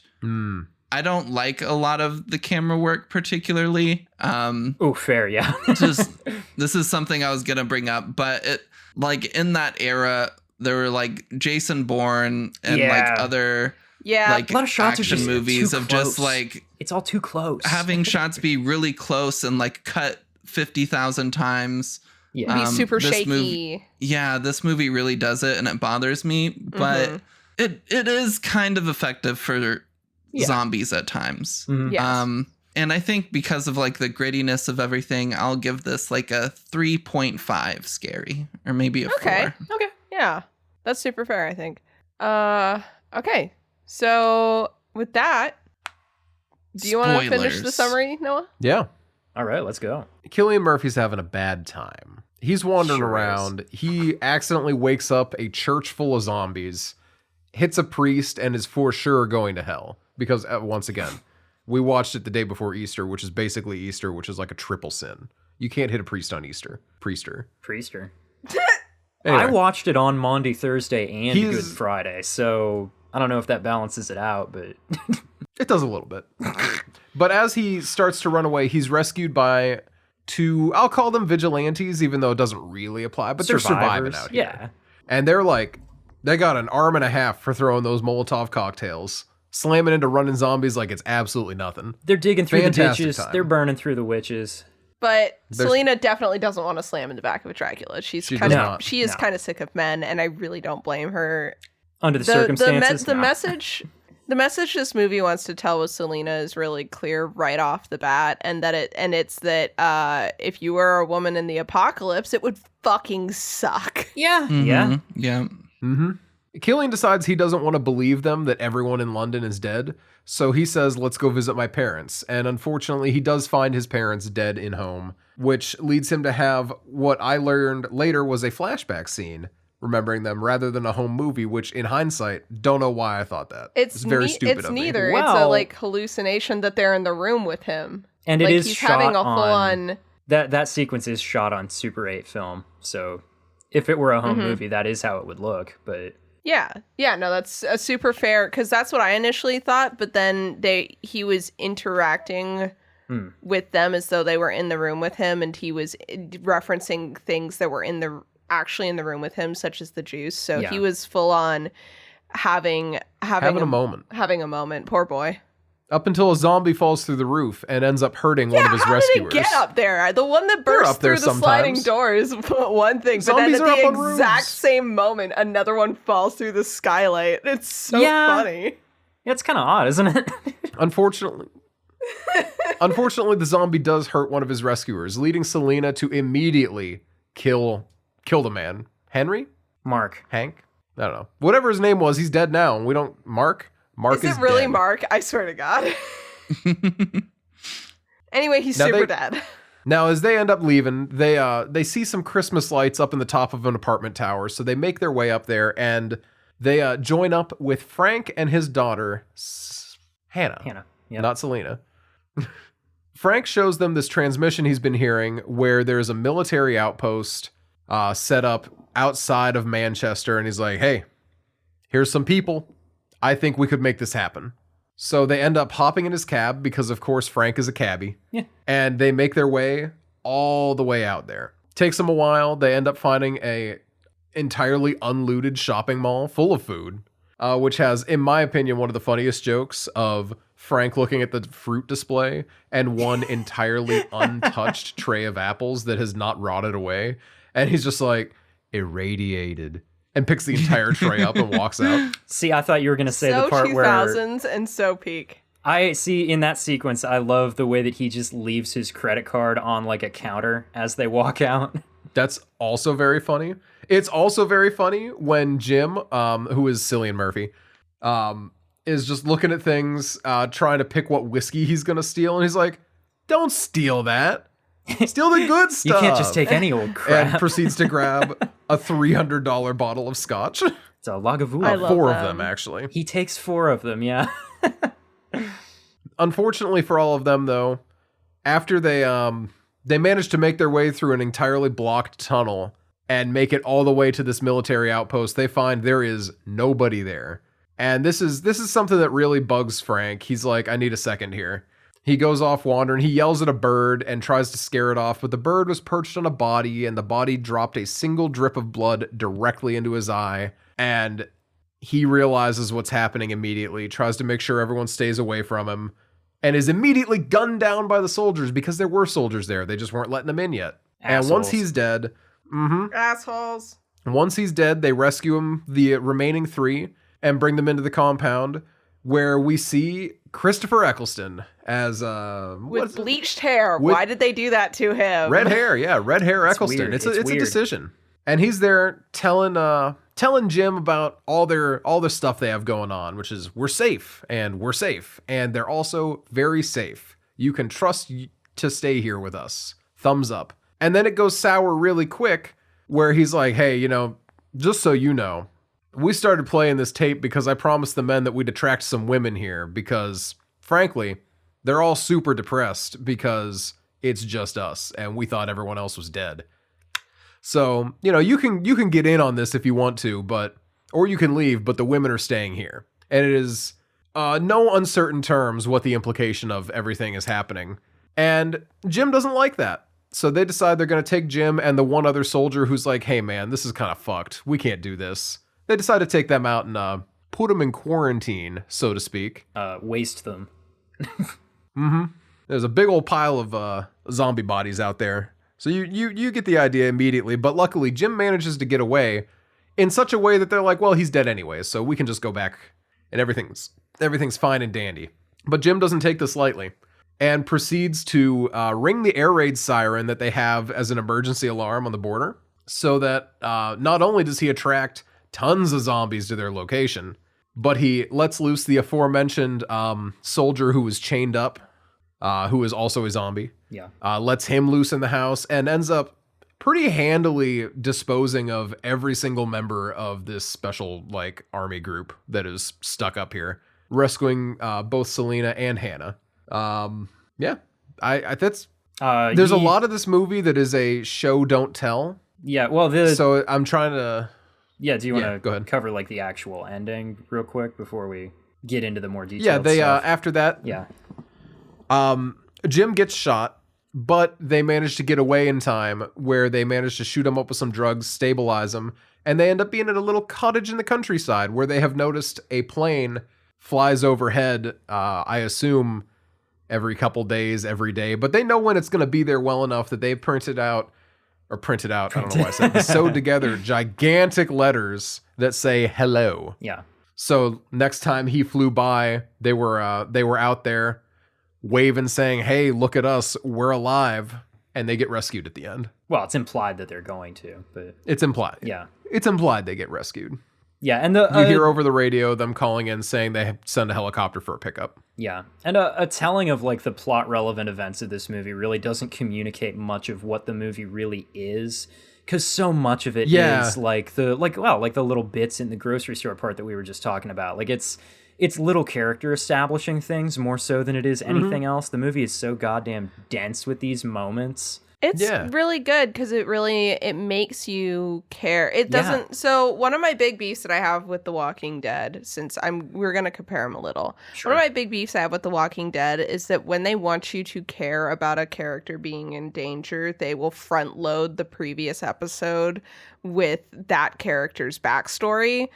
I don't like a lot of the camera work particularly. Oh, fair, yeah. Just this is something I was gonna bring up, but it like in that era there were like Jason Bourne and Yeah. like other Yeah. like A lot of shots are action just movies too of just close. like It's all too close. having shots be really close and like cut 50,000 times. Yeah. be super this shaky. movie- Yeah, this movie really does it, and it bothers me, but it is kind of effective for Yeah. zombies at times. Mhm. Yes. And I think because of like the grittiness of everything, I'll give this like a 3.5 scary, or maybe a Okay. 4. Okay. Yeah. That's super fair, I think. Okay. So with that, do you want to finish the Spoilers. summary, Noah? Yeah. All right, let's go. Cillian Murphy's having a bad time. He's wandering Sure around. He accidentally wakes up a church full of zombies, hits a priest, and is for sure going to hell. Because, once again, we watched it the day before Easter, which is basically Easter, which is like a triple sin. You can't hit a priest on Easter. Priester. Priester. Anyway, I watched it on Maundy Thursday and He's- Good Friday, so I don't know if that balances it out, but it does a little bit. But as he starts to run away, he's rescued by two, I'll call them vigilantes, even though it doesn't really apply, but they're surviving survivors. out here. Yeah. And they're like, they got an arm and a half for throwing those Molotov cocktails, slamming into running zombies like it's absolutely nothing. They're digging through Fantastic the ditches. time. They're burning through the witches. But There's- Selena definitely doesn't want to slam in the back of a Dracula. She's She kind does of not. she is No. kind of sick of men, and I really don't blame her. Under the circumstances. The no. message this movie wants to tell with Selena is really clear right off the bat, and it's that if you were a woman in the apocalypse, it would fucking suck. Yeah. Mhm, Yeah. Yeah. Mm-hmm. Killian decides he doesn't want to believe them that everyone in London is dead, so he says, let's go visit my parents. And unfortunately, he does find his parents dead in home, which leads him to have what I learned later was a flashback scene, remembering them rather than a home movie, which in hindsight, don't know why I thought that. It's very stupid It's of me. neither. It's a Well- like hallucination that they're in the room with him. And it like is he's shot having a full on on. that sequence is shot on Super 8 film. So if it were a home Mhm. movie, that is how it would look. But Yeah, no, that's a super fair because that's what I initially thought. But then he was interacting with them as though they were in the room with him, and he was referencing things that were actually in the room with him, such as the juice. So Yeah. he was full on having Having a moment. Having a moment. Poor boy. Up until a zombie falls through the roof and ends up hurting one of his How rescuers. did it get up there? The one that They're burst up there through the sliding sometimes. doors, one thing, but then Zombies at are the up on exact roofs. same moment, another one falls through the skylight. It's so Yeah. funny. it's kind of odd, isn't it? Unfortunately, the zombie does hurt one of his rescuers, leading Selena to immediately kill the man. Henry? Mark. Hank? I don't know. Whatever his name was, he's dead now. And we don't. Mark Is it really dead. Mark? I swear to God. Anyway, he's Now super they- dead. Now, as they end up leaving, they see some Christmas lights up in the top of an apartment tower, so they make their way up there, and they join up with Frank and his daughter, Hannah. Hannah, yeah. Not Selena. Frank shows them this transmission he's been hearing where there's a military outpost set up outside of Manchester, and he's like, hey, here's some people. I think we could make this happen. So they end up hopping in his cab because, of course, Frank is a cabbie. Yeah. And they make their way all the way out there. Takes them a while. They end up finding a entirely unlooted shopping mall full of food, which has, in my opinion, one of the funniest jokes of Frank looking at the fruit display and one entirely untouched tray of apples that has not rotted away. And he's just like, irradiated. And picks the entire tray up and walks out. See, I thought you were going to say the part 2000s where... 2000s and so peak. I see in that sequence, I love the way that he just leaves his credit card on like a counter as they walk out. That's also very funny. It's also very funny when Jim, who is Cillian Murphy, is just looking at things, trying to pick what whiskey he's going to steal. And he's like, don't steal that. Steal the good stuff. You can't just take any old crap. And proceeds to grab a $300 bottle of scotch. It's a Lagavulin. I love 4 of them. them, actually. He takes 4 of them, yeah. Unfortunately for all of them, though, after they manage to make their way through an entirely blocked tunnel and make it all the way to this military outpost, they find there is nobody there. And this is something that really bugs Frank. He's like, I need a second here. He goes off wandering. He yells at a bird and tries to scare it off, but the bird was perched on a body, and the body dropped a single drip of blood directly into his eye. And he realizes what's happening immediately, tries to make sure everyone stays away from him, and is immediately gunned down by the soldiers because there were soldiers there. They just weren't letting him in yet. Assholes. And once he's dead, Assholes. once he's dead, they rescue him, the remaining 3, and bring them into the compound, where we see Christopher Eccleston as With bleached hair. Why did they do that to him? red hair, yeah, red hair Eccleston. weird. It's It's a weird. decision, and he's there telling Jim about all the stuff they have going on, which is we're safe, and they're also very safe. You can trust to stay here with us. Thumbs up. And then it goes sour really quick, where he's like, hey, just so you know, we started playing this tape because I promised the men that we'd attract some women here because, frankly, they're all super depressed because it's just us and we thought everyone else was dead. So, you can get in on this if you want to, or you can leave, but the women are staying here. And it is no uncertain terms what the implication of everything is happening. And Jim doesn't like that. So they decide they're going to take Jim and the one other soldier who's like, hey man, this is kind of fucked. We can't do this. They decide to take them out and put them in quarantine, so to speak. Waste them. There's a big old pile of zombie bodies out there. So you get the idea immediately, but luckily Jim manages to get away in such a way that they're like, well, he's dead anyway, so we can just go back and everything's fine and dandy. But Jim doesn't take this lightly and proceeds to ring the air raid siren that they have as an emergency alarm on the border, so that not only does he attract tons of zombies to their location, but he lets loose the aforementioned soldier who was chained up, who is also a zombie. Yeah. Lets him loose in the house and ends up pretty handily disposing of every single member of this special army group that is stuck up here, rescuing both Selena and Hannah. Yeah, I that's there's a lot of this movie that is a show don't tell. Yeah, well, so I'm trying to. Yeah, do you want go to ahead. cover the actual ending real quick before we get into the more details? Yeah, they stuff? after that. Yeah. Jim gets shot, but they manage to get away in time, where they manage to shoot him up with some drugs, stabilize him, and they end up being at a little cottage in the countryside where they have noticed a plane flies overhead. I assume every couple days, every day, but they know when it's going to be there well enough that they've printed out. I don't know why I said this, sewed together gigantic letters that say hello. Yeah. So next time he flew by, they were out there waving, saying, hey, look at us, we're alive. And they get rescued at the end. Well, it's implied that they're going to, but It's implied. yeah. It's implied they get rescued. Yeah, and you hear over the radio them calling in saying they send a helicopter for a pickup. Yeah, and a telling of like the plot relevant events of this movie really doesn't communicate much of what the movie really is, because so much of it is like the little bits in the grocery store part that we were just talking about. Like it's little character establishing things more so than it is anything else. The movie is so goddamn dense with these moments. It's really good because it makes you care. It doesn't. So one of my big beefs that I have with The Walking Dead, since we're gonna compare them a little. Sure. One of my big beefs I have with The Walking Dead is that when they want you to care about a character being in danger, they will front load the previous episode with that character's backstory.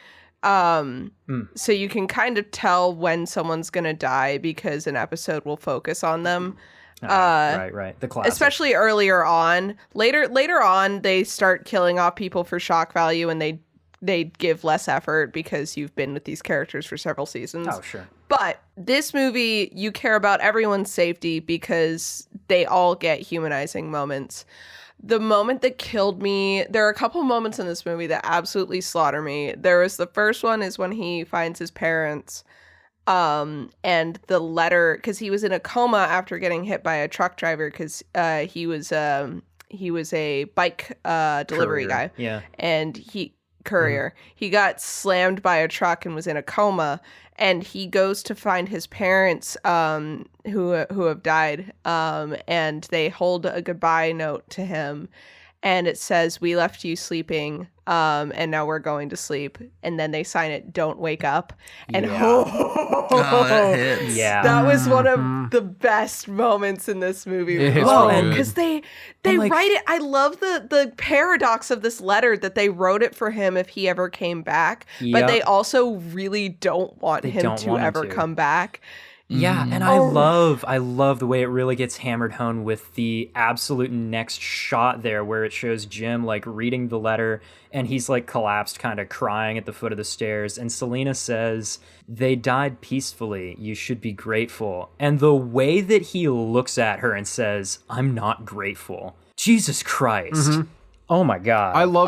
So you can kind of tell when someone's gonna die because an episode will focus on them. Right. The classic. Especially earlier on. Later on, they start killing off people for shock value, and they give less effort because you've been with these characters for several seasons. Oh, sure. But this movie, you care about everyone's safety because they all get humanizing moments. The moment that killed me, there are a couple moments in this movie that absolutely slaughter me. The first one is when he finds his parents. And the letter, because he was in a coma after getting hit by a truck driver, because he was a bike delivery guy. Yeah. And courier. He got slammed by a truck and was in a coma. And he goes to find his parents, who have died. And they hold a goodbye note to him. And it says, "We left you sleeping, and now we're going to sleep." And then they sign it, "Don't wake up." And that hits. Yeah, that was one of the best moments in this movie. Because they write it. I love the paradox of this letter that they wrote it for him if he ever came back, but they also really don't want him to ever come back. Yeah, and I love the way it really gets hammered home with the absolute next shot there where it shows Jim like reading the letter and he's like collapsed, kind of crying at the foot of the stairs, and Selena says, "They died peacefully. You should be grateful." And the way that he looks at her and says, "I'm not grateful." Jesus Christ. Oh my God. I love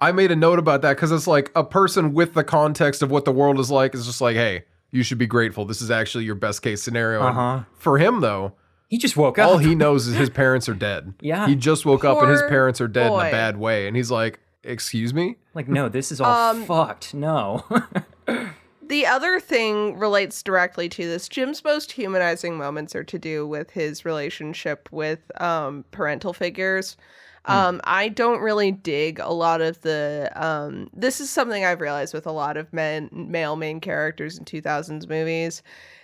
I made a note about that because it's like a person with the context of what the world is like is just like, hey, you should be grateful. This is actually your best case scenario. And for him, though, he just woke up. All he knows is his parents are dead. Yeah. He just woke up and his parents are dead in a bad way. And he's like, excuse me? Like, no, this is all fucked. No. The other thing relates directly to this. Jim's most humanizing moments are to do with his relationship with parental figures. I don't really dig a lot of the this is something I've realized with a lot of male main characters in 2000s movies,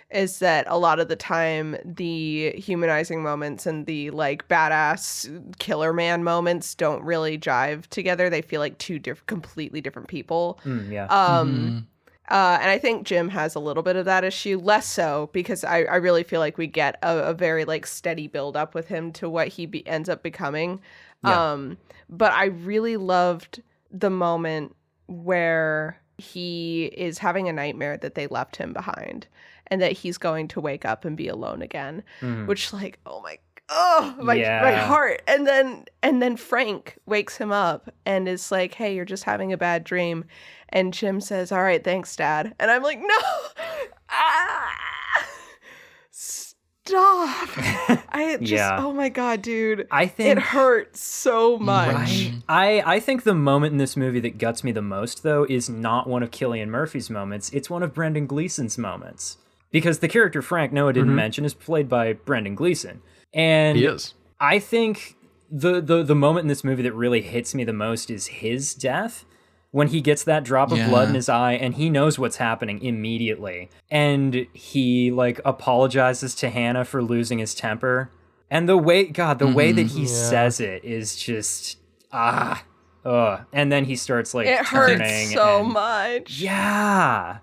is that a lot of the time the humanizing moments and the like badass killer man moments don't really jive together. They feel like two completely different people. And I think Jim has a little bit of that issue, less so because I really feel like we get a very like steady build up with him to what he ends up becoming. But I really loved the moment where he is having a nightmare that they left him behind and that he's going to wake up and be alone again, which like, my heart. And then Frank wakes him up and is like, "Hey, you're just having a bad dream." And Jim says, "All right, thanks, Dad." And I'm like, no, stop. Oh my God, dude. I think it hurts so much. Right. I think the moment in this movie that guts me the most, though, is not one of Cillian Murphy's moments. It's one of Brendan Gleeson's moments. Because the character Frank, Noah didn't mention, is played by Brendan Gleeson. And he is. I think the moment in this movie that really hits me the most is his death. When he gets that drop of blood in his eye and he knows what's happening immediately. And he like apologizes to Hannah for losing his temper. And the way that he says it is just, and then he starts like it hurts so much. Yeah.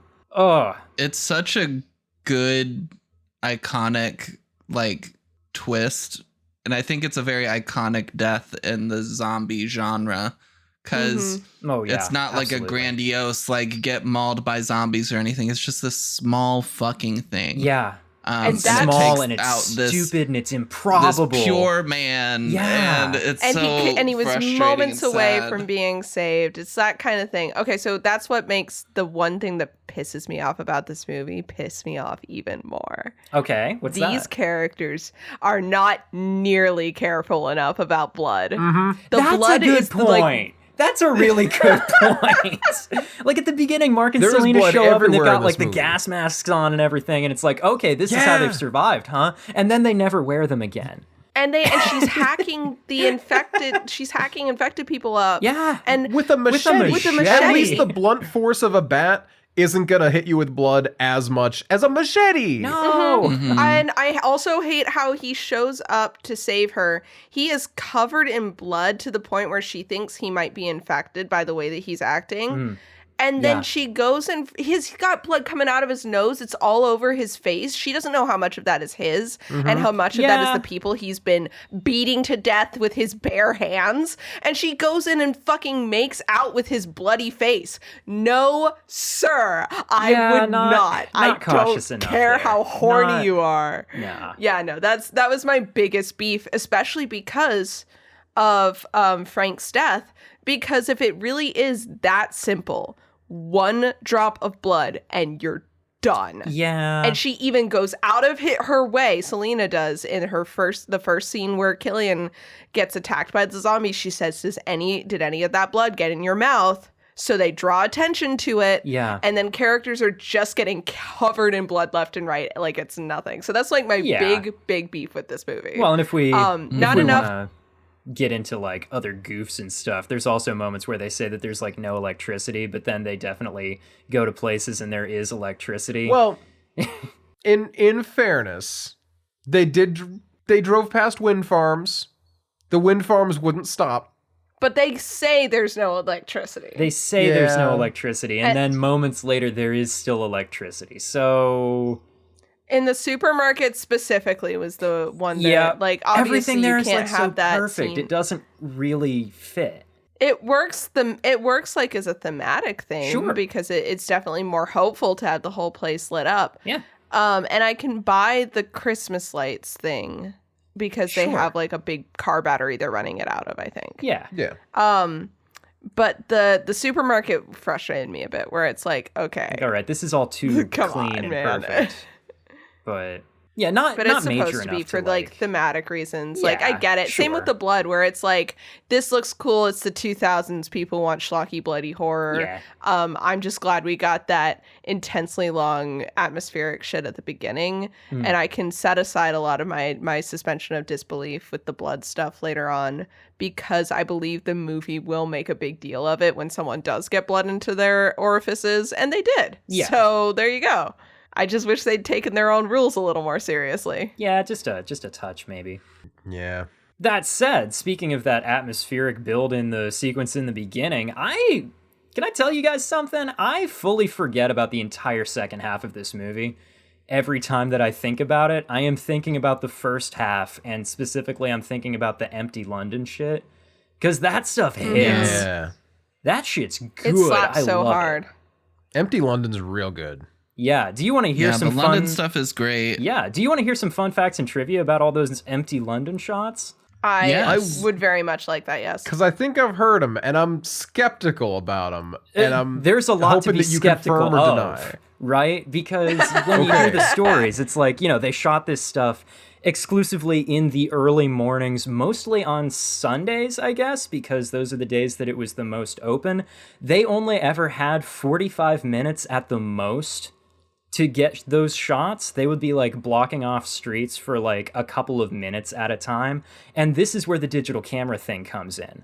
It's such a good, iconic like twist. And I think it's a very iconic death in the zombie genre. Because it's not like a grandiose, like, get mauled by zombies or anything. It's just this small fucking thing. Yeah. And It's that's- small takes and it's out this- stupid and it's improbable. This pure man. Yeah. And it's and so he was frustrating moments and away sad. from being saved. It's that kind of thing. Okay, so that's what makes the one thing that pisses me off about this movie piss me off even more. Okay, what's These that? characters are not nearly careful enough about blood. Mm-hmm. The That's blood a good is point. like That's a really good point. Like at the beginning, Mark and There is Selena blood show up and they've everywhere got in like this the movie. gas masks on and everything, and it's like, okay, this is how Yeah. they've survived, huh? And then they never wear them again. and she's hacking the infected. She's hacking infected people up. Yeah. and With a machete. With a At machete. least the blunt force of a bat isn't gonna hit you with blood as much as a machete. No. Mhm. And I also hate how he shows up to save her. He is covered in blood to the point where she thinks he might be infected by the way that he's acting. And then Yeah. she goes and he's got blood coming out of his nose. It's all over his face. She doesn't know how much of that is his and how much of that Yeah. is the people he's been beating to death with his bare hands. And she goes in and fucking makes out with his bloody face. No, sir. I Yeah, would not not. I cautious don't enough care there. how horny Not- you are. Yeah. Yeah, no, that was my biggest beef, especially because of Frank's death. Because if it really is that simple, one drop of blood and you're done. Yeah. And she even goes out of her way. Selena does in the first scene where Killian gets attacked by the zombies. She says, did any of that blood get in your mouth? So they draw attention to it. Yeah. And then characters are just getting covered in blood left and right like it's nothing. So that's like my Yeah. big beef with this movie. Well, and if we not enough. wanna get into like other goofs and stuff, there's also moments where they say that there's like no electricity, but then they definitely go to places and there is electricity. Well, in fairness, they drove past wind farms. The wind farms wouldn't stop. But they say there's no electricity. they say there's no Yeah. electricity, and then moments later there is still electricity. So In the supermarket specifically was the one that, yeah, like, obviously everything there you is can't like have so that perfect. scene. It doesn't really fit. It works like as a thematic thing Sure. because it's definitely more hopeful to have the whole place lit up. Yeah. And I can buy the Christmas lights thing because they Sure. have like a big car battery they're running it out of, I think. Yeah. Yeah. But the supermarket frustrated me a bit where it's like, okay. All right, this is all too Come clean on, and man. perfect. But yeah, not But not it's major supposed to be enough for like thematic reasons. Yeah, Like I get it. Same with sure. the blood, where it's like this looks cool. It's the 2000s. People want schlocky, bloody horror. Yeah. I'm just glad we got that intensely long atmospheric shit at the beginning, Hmm. and I can set aside a lot of my suspension of disbelief with the blood stuff later on because I believe the movie will make a big deal of it when someone does get blood into their orifices, and they did. Yeah. So there you go. I just wish they'd taken their own rules a little more seriously. Yeah, just a touch maybe. Yeah. That said, speaking of that atmospheric build in the sequence in the beginning, can I tell you guys something? I fully forget about the entire second half of this movie. Every time that I think about it, I am thinking about the first half, and specifically I'm thinking about the empty London shit. Because that stuff hits. Yeah. That shit's good. It slaps I so love it. hard. Empty London's real good. Yeah, do you want to hear Yeah, some the fun... London stuff is great. Yeah, do you want to hear some fun facts and trivia about all those empty London shots? I Yes. would very much like that, yes. Because I think I've heard them, and I'm skeptical about them, and I'm There's a lot to hoping be that you skeptical confirm or of, deny. right? Because when you hear the stories, it's like, they shot this stuff exclusively in the early mornings, mostly on Sundays, I guess, because those are the days that it was the most open. They only ever had 45 minutes at the most to get those shots. They would be like blocking off streets for like a couple of minutes at a time. And this is where the digital camera thing comes in.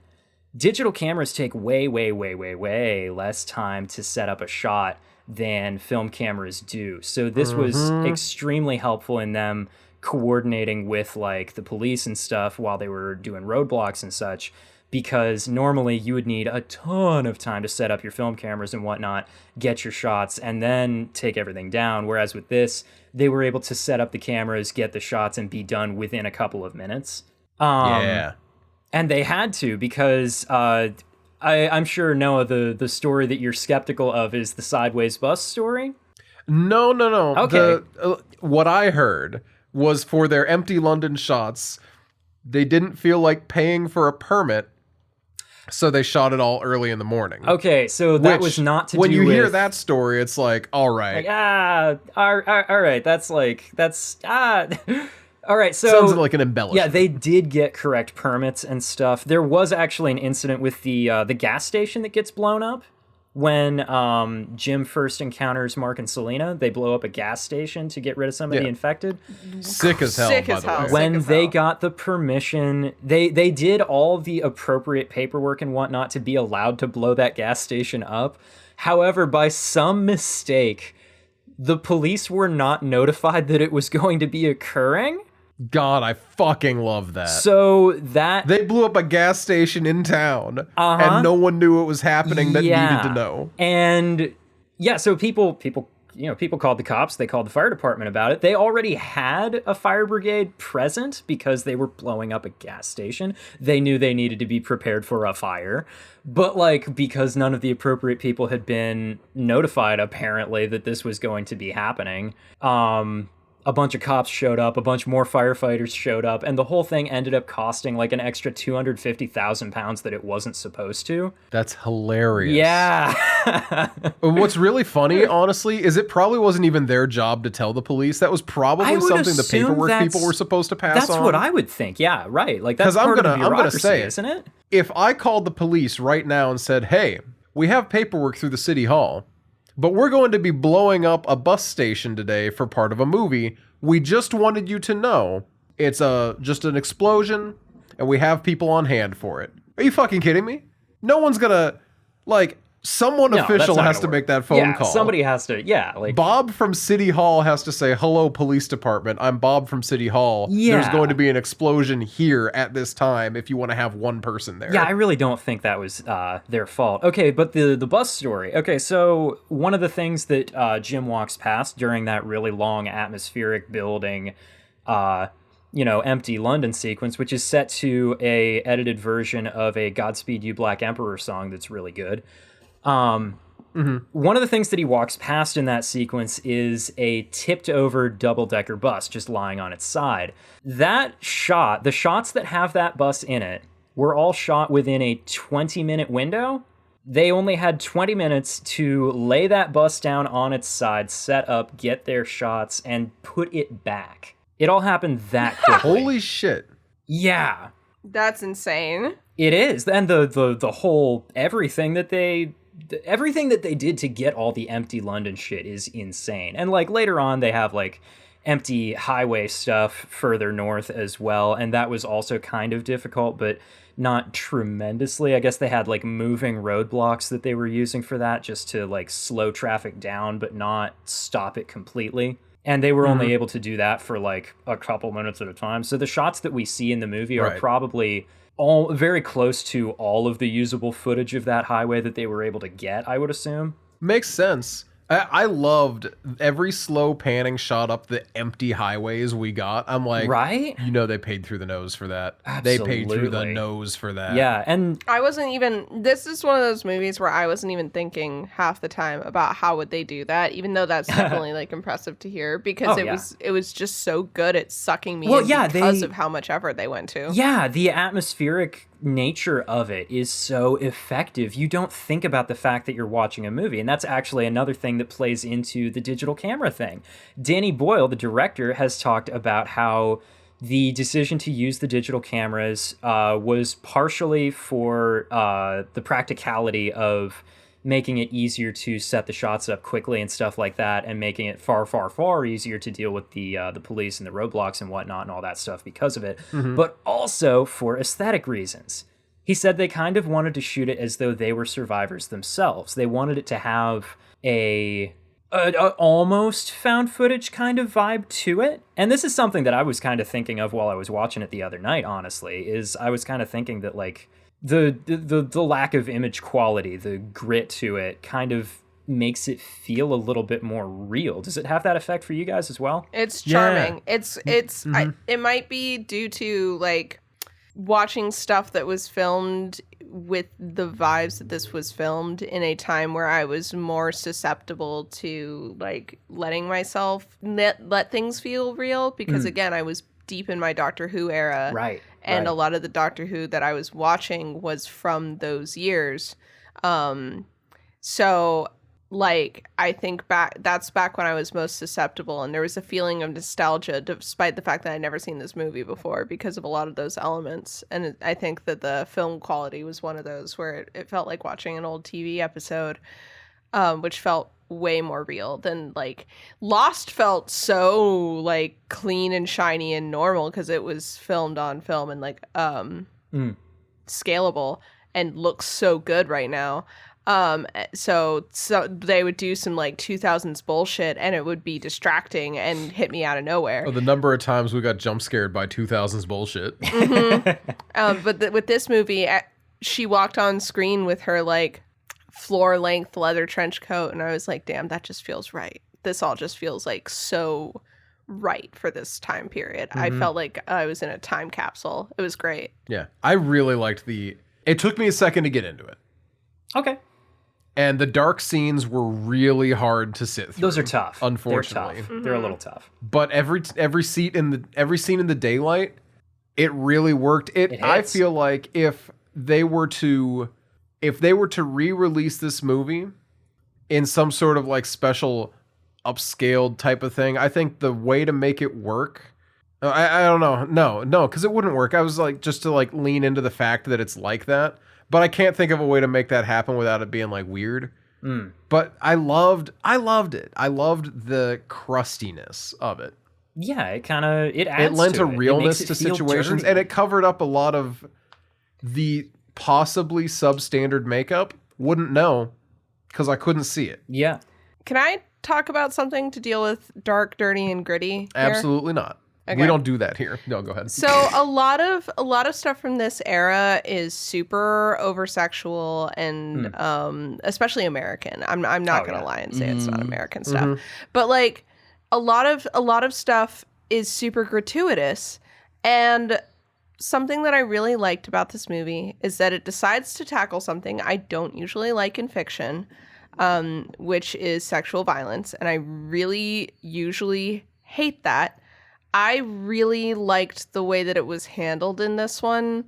Digital cameras take way less time to set up a shot than film cameras do. So this was extremely helpful in them coordinating with like the police and stuff while they were doing roadblocks and such, because normally you would need a ton of time to set up your film cameras and whatnot, get your shots, and then take everything down. Whereas with this, they were able to set up the cameras, get the shots, and be done within a couple of minutes. Yeah. And they had to, because I'm sure, Noah, the story that you're skeptical of is the Sideways bus story. No. Okay. What I heard was for their empty London shots, they didn't feel like paying for a permit, so they shot it all early in the morning. Okay, so that was not to do with... When you hear that story, it's like, all right. All right, all right, so... Sounds like an embellishment. Yeah, they did get correct permits and stuff. There was actually an incident with the gas station that gets blown up. When Jim first encounters Mark and Selena, they blow up a gas station to get rid of some of the infected. Sick as hell, by the way. When they got the permission, they did all the appropriate paperwork and whatnot to be allowed to blow that gas station up. However, by some mistake, the police were not notified that it was going to be occurring. God, I fucking love that. So that... They blew up a gas station in town, and no one knew it was happening that needed to know. And yeah, so people called the cops, they called the fire department about it. They already had a fire brigade present because they were blowing up a gas station. They knew they needed to be prepared for a fire. But like, because none of the appropriate people had been notified, apparently, that this was going to be happening, a bunch of cops showed up, a bunch more firefighters showed up, and the whole thing ended up costing like an extra 250,000 pounds that it wasn't supposed to. That's hilarious. Yeah. What's really funny, honestly, is it probably wasn't even their job to tell the police. That was probably something the paperwork people were supposed to pass on. That's what I would think. Yeah, right. Like that's part of the bureaucracy, say isn't it? If I called the police right now and said, "Hey, we have paperwork through the city hall, but we're going to be blowing up a bus station today for part of a movie. We just wanted you to know it's just an explosion, and we have people on hand for it." Are you fucking kidding me? No one's gonna, like, someone official has to make that phone call. Somebody has to, like... Bob from City Hall has to say, "Hello, police department. I'm Bob from City Hall. There's going to be an explosion here at this time if you want to have one person there." Yeah, I really don't think that was their fault. Okay, but the bus story. Okay, so one of the things that Jim walks past during that really long atmospheric building, empty London sequence, which is set to a edited version of a Godspeed You Black Emperor song that's really good. One of the things that he walks past in that sequence is a tipped over double-decker bus just lying on its side. That shot, the shots that have that bus in it, were all shot within a 20-minute window. They only had 20 minutes to lay that bus down on its side, set up, get their shots, and put it back. It all happened that quickly. Holy shit. Yeah. That's insane. It is. And the whole everything that they did to get all the empty London shit is insane. And like later on they have like empty highway stuff further north as well, and that was also kind of difficult, but not tremendously. I guess they had like moving roadblocks that they were using for that, just to like slow traffic down but not stop it completely. And they were only able to do that for like a couple minutes at a time. So the shots that we see in the movie are probably all very close to all of the usable footage of that highway that they were able to get, I would assume. Makes sense. I loved every slow panning shot up the empty highways we got. I'm like, right? They paid through the nose for that. Absolutely. They paid through the nose for that. Yeah, and this is one of those movies where I wasn't even thinking half the time about how would they do that, even though that's definitely like impressive to hear, because it was just so good at sucking me in because of how much effort they went to. Yeah, the atmospheric nature of it is so effective. You don't think about the fact that you're watching a movie, and that's actually another thing that plays into the digital camera thing. Danny Boyle, the director, has talked about how the decision to use the digital cameras was partially for the practicality of making it easier to set the shots up quickly and stuff like that, and making it far, far, far easier to deal with the police and the roadblocks and whatnot and all that stuff because of it, but also for aesthetic reasons. He said they kind of wanted to shoot it as though they were survivors themselves. They wanted it to have a almost found footage kind of vibe to it. And this is something that I was kind of thinking of while I was watching it the other night, honestly, is I was kind of thinking that like the lack of image quality, the grit to it kind of makes it feel a little bit more real. Does it have that effect for you guys as well? It's charming. Yeah. It might be due to like watching stuff that was filmed with the vibes that this was filmed in a time where I was more susceptible to like letting myself let things feel real, because again, I was deep in my Doctor Who era. Right. And right. a lot of the Doctor Who that I was watching was from those years. So like I think that's back when I was most susceptible, and there was a feeling of nostalgia despite the fact that I'd never seen this movie before because of a lot of those elements. And I think that the film quality was one of those where it felt like watching an old TV episode, which felt way more real than like Lost felt so like clean and shiny and normal because it was filmed on film and like scalable and looks so good right now. So they would do some like 2000s bullshit and it would be distracting and hit me out of nowhere. Oh, the number of times we got jump scared by 2000s bullshit. But with this movie, she walked on screen with her like floor length leather trench coat, and I was like, damn, that just feels right. This all just feels like so right for this time period. I felt like I was in a time capsule. It was great. Yeah, I really liked it took me a second to get into it. Okay. And the dark scenes were really hard to sit through. Those are tough. Unfortunately. They're tough. They're a little tough. But every scene in the daylight, it really worked. I feel like if they were to re-release this movie in some sort of like special upscaled type of thing, I think the way to make it work, I don't know. No, because it wouldn't work. I was like, just to like lean into the fact that it's like that. But I can't think of a way to make that happen without it being like weird. But I loved it. I loved the crustiness of it. Yeah, it adds. It lent to a realness it to feel situations, dirty. and it covered up a lot of the possibly substandard makeup. Wouldn't know because I couldn't see it. Yeah. Can I talk about something to deal with dark, dirty, and gritty here? Absolutely not. Okay. We don't do that here. No, go ahead. So a lot of stuff from this era is super over sexual and especially American. I'm not gonna lie and say it's not American stuff. But like a lot of stuff is super gratuitous. And something that I really liked about this movie is that it decides to tackle something I don't usually like in fiction, which is sexual violence. And I really usually hate that. I really liked the way that it was handled in this one,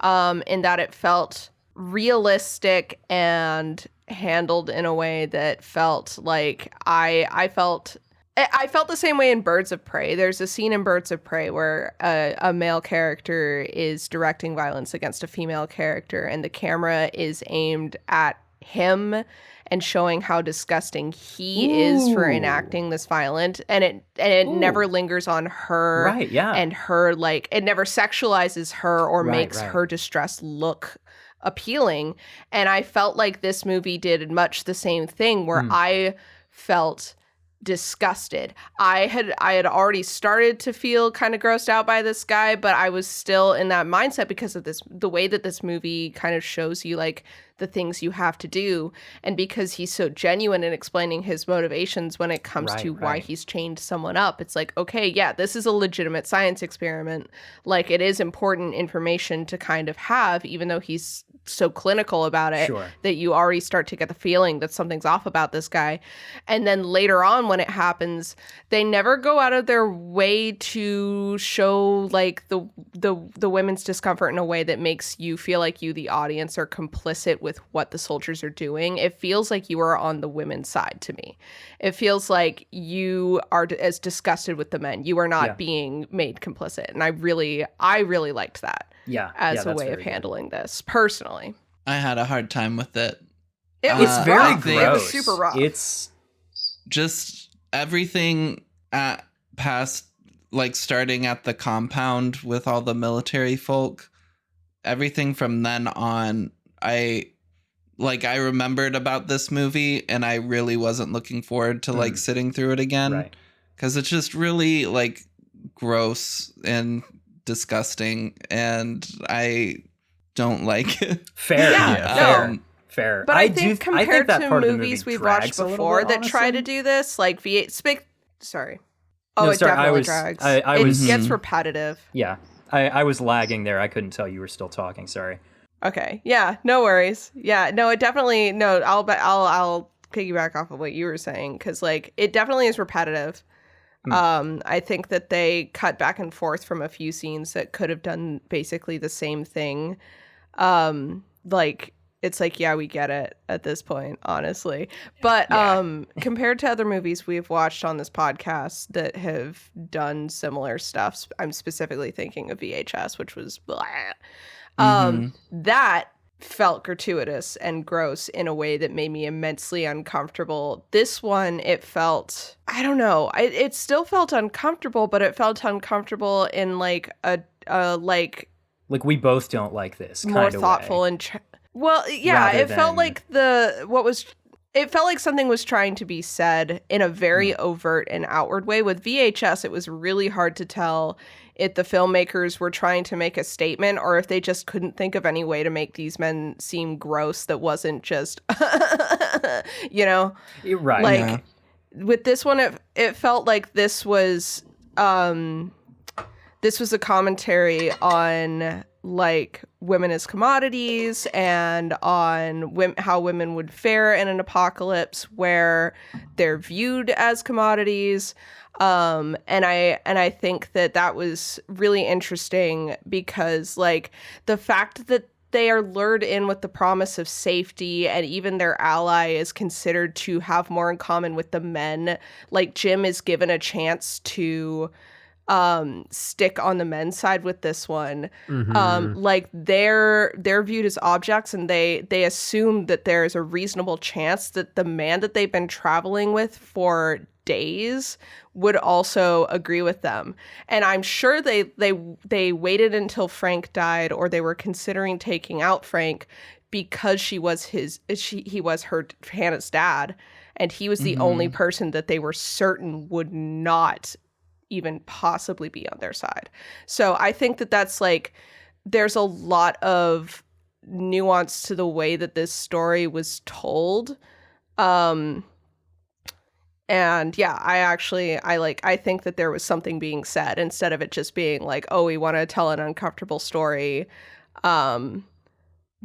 in that it felt realistic and handled in a way that felt like I felt the same way in Birds of Prey. There's a scene in Birds of Prey where a male character is directing violence against a female character, and the camera is aimed at him and showing how disgusting he is for enacting this violence, and it never lingers on her, right? Yeah, and her like it never sexualizes her or makes right. her distress look appealing. And I felt like this movie did much the same thing, where I felt disgusted. I had already started to feel kind of grossed out by this guy, but I was still in that mindset because of the way that this movie kind of shows you like the things you have to do, and because he's so genuine in explaining his motivations when it comes to why he's chained someone up. It's like, okay, yeah, this is a legitimate science experiment. Like, it is important information to kind of have, even though he's so clinical about it, that you already start to get the feeling that something's off about this guy. And then later on when it happens, they never go out of their way to show like the women's discomfort in a way that makes you feel like you, the audience, are complicit with what the soldiers are doing. It feels like you are on the women's side to me. It feels like you are as disgusted with the men. You are not being made complicit. And I really liked that. As a way of handling this, personally. I had a hard time with it. It's very rough. gross. It was super rough. It's just everything past, like, starting at the compound with all the military folk. Everything from then on, I remembered about this movie, and I really wasn't looking forward to like sitting through it again, because it's just really like gross and disgusting, and I don't like it. Fair. Fair. But I think compared that to part movies we've watched before that try to do this, like sorry. Oh, No, it sorry, definitely drags. It gets repetitive. Yeah. I was lagging there. I couldn't tell you were still talking. Sorry. Okay. Yeah, no worries. Yeah, no, it definitely no, I'll piggyback off of what you were saying cuz like it definitely is repetitive. I think that they cut back and forth from a few scenes that could have done basically the same thing. Like it's like, yeah, we get it at this point, honestly. But compared to other movies we've watched on this podcast that have done similar stuff, I'm specifically thinking of VHS, which was blah. That felt gratuitous and gross in a way that made me immensely uncomfortable. This one, it felt, I don't know, it still felt uncomfortable, but it felt uncomfortable in like a like we both don't like this more kind of thoughtful way. and well, yeah, Rather it felt than- like it felt like something was trying to be said in a very overt and outward way. With VHS, it was really hard to tell if the filmmakers were trying to make a statement or if they just couldn't think of any way to make these men seem gross that wasn't just, you know? Right. Like, with this one, it felt like this was a commentary on like women as commodities and on how women would fare in an apocalypse where they're viewed as commodities. And I think that was really interesting because like the fact that they are lured in with the promise of safety and even their ally is considered to have more in common with the men. Like Jim is given a chance to stick on the men's side with this one. Like they're viewed as objects and they assume that there is a reasonable chance that the man that they've been traveling with for days would also agree with them. And I'm sure they waited until Frank died or they were considering taking out Frank because he was Hannah's dad and he was the only person that they were certain would not even possibly be on their side. So I think that's like there's a lot of nuance to the way that this story was told. And yeah, I think that there was something being said instead of it just being like, oh, we want to tell an uncomfortable story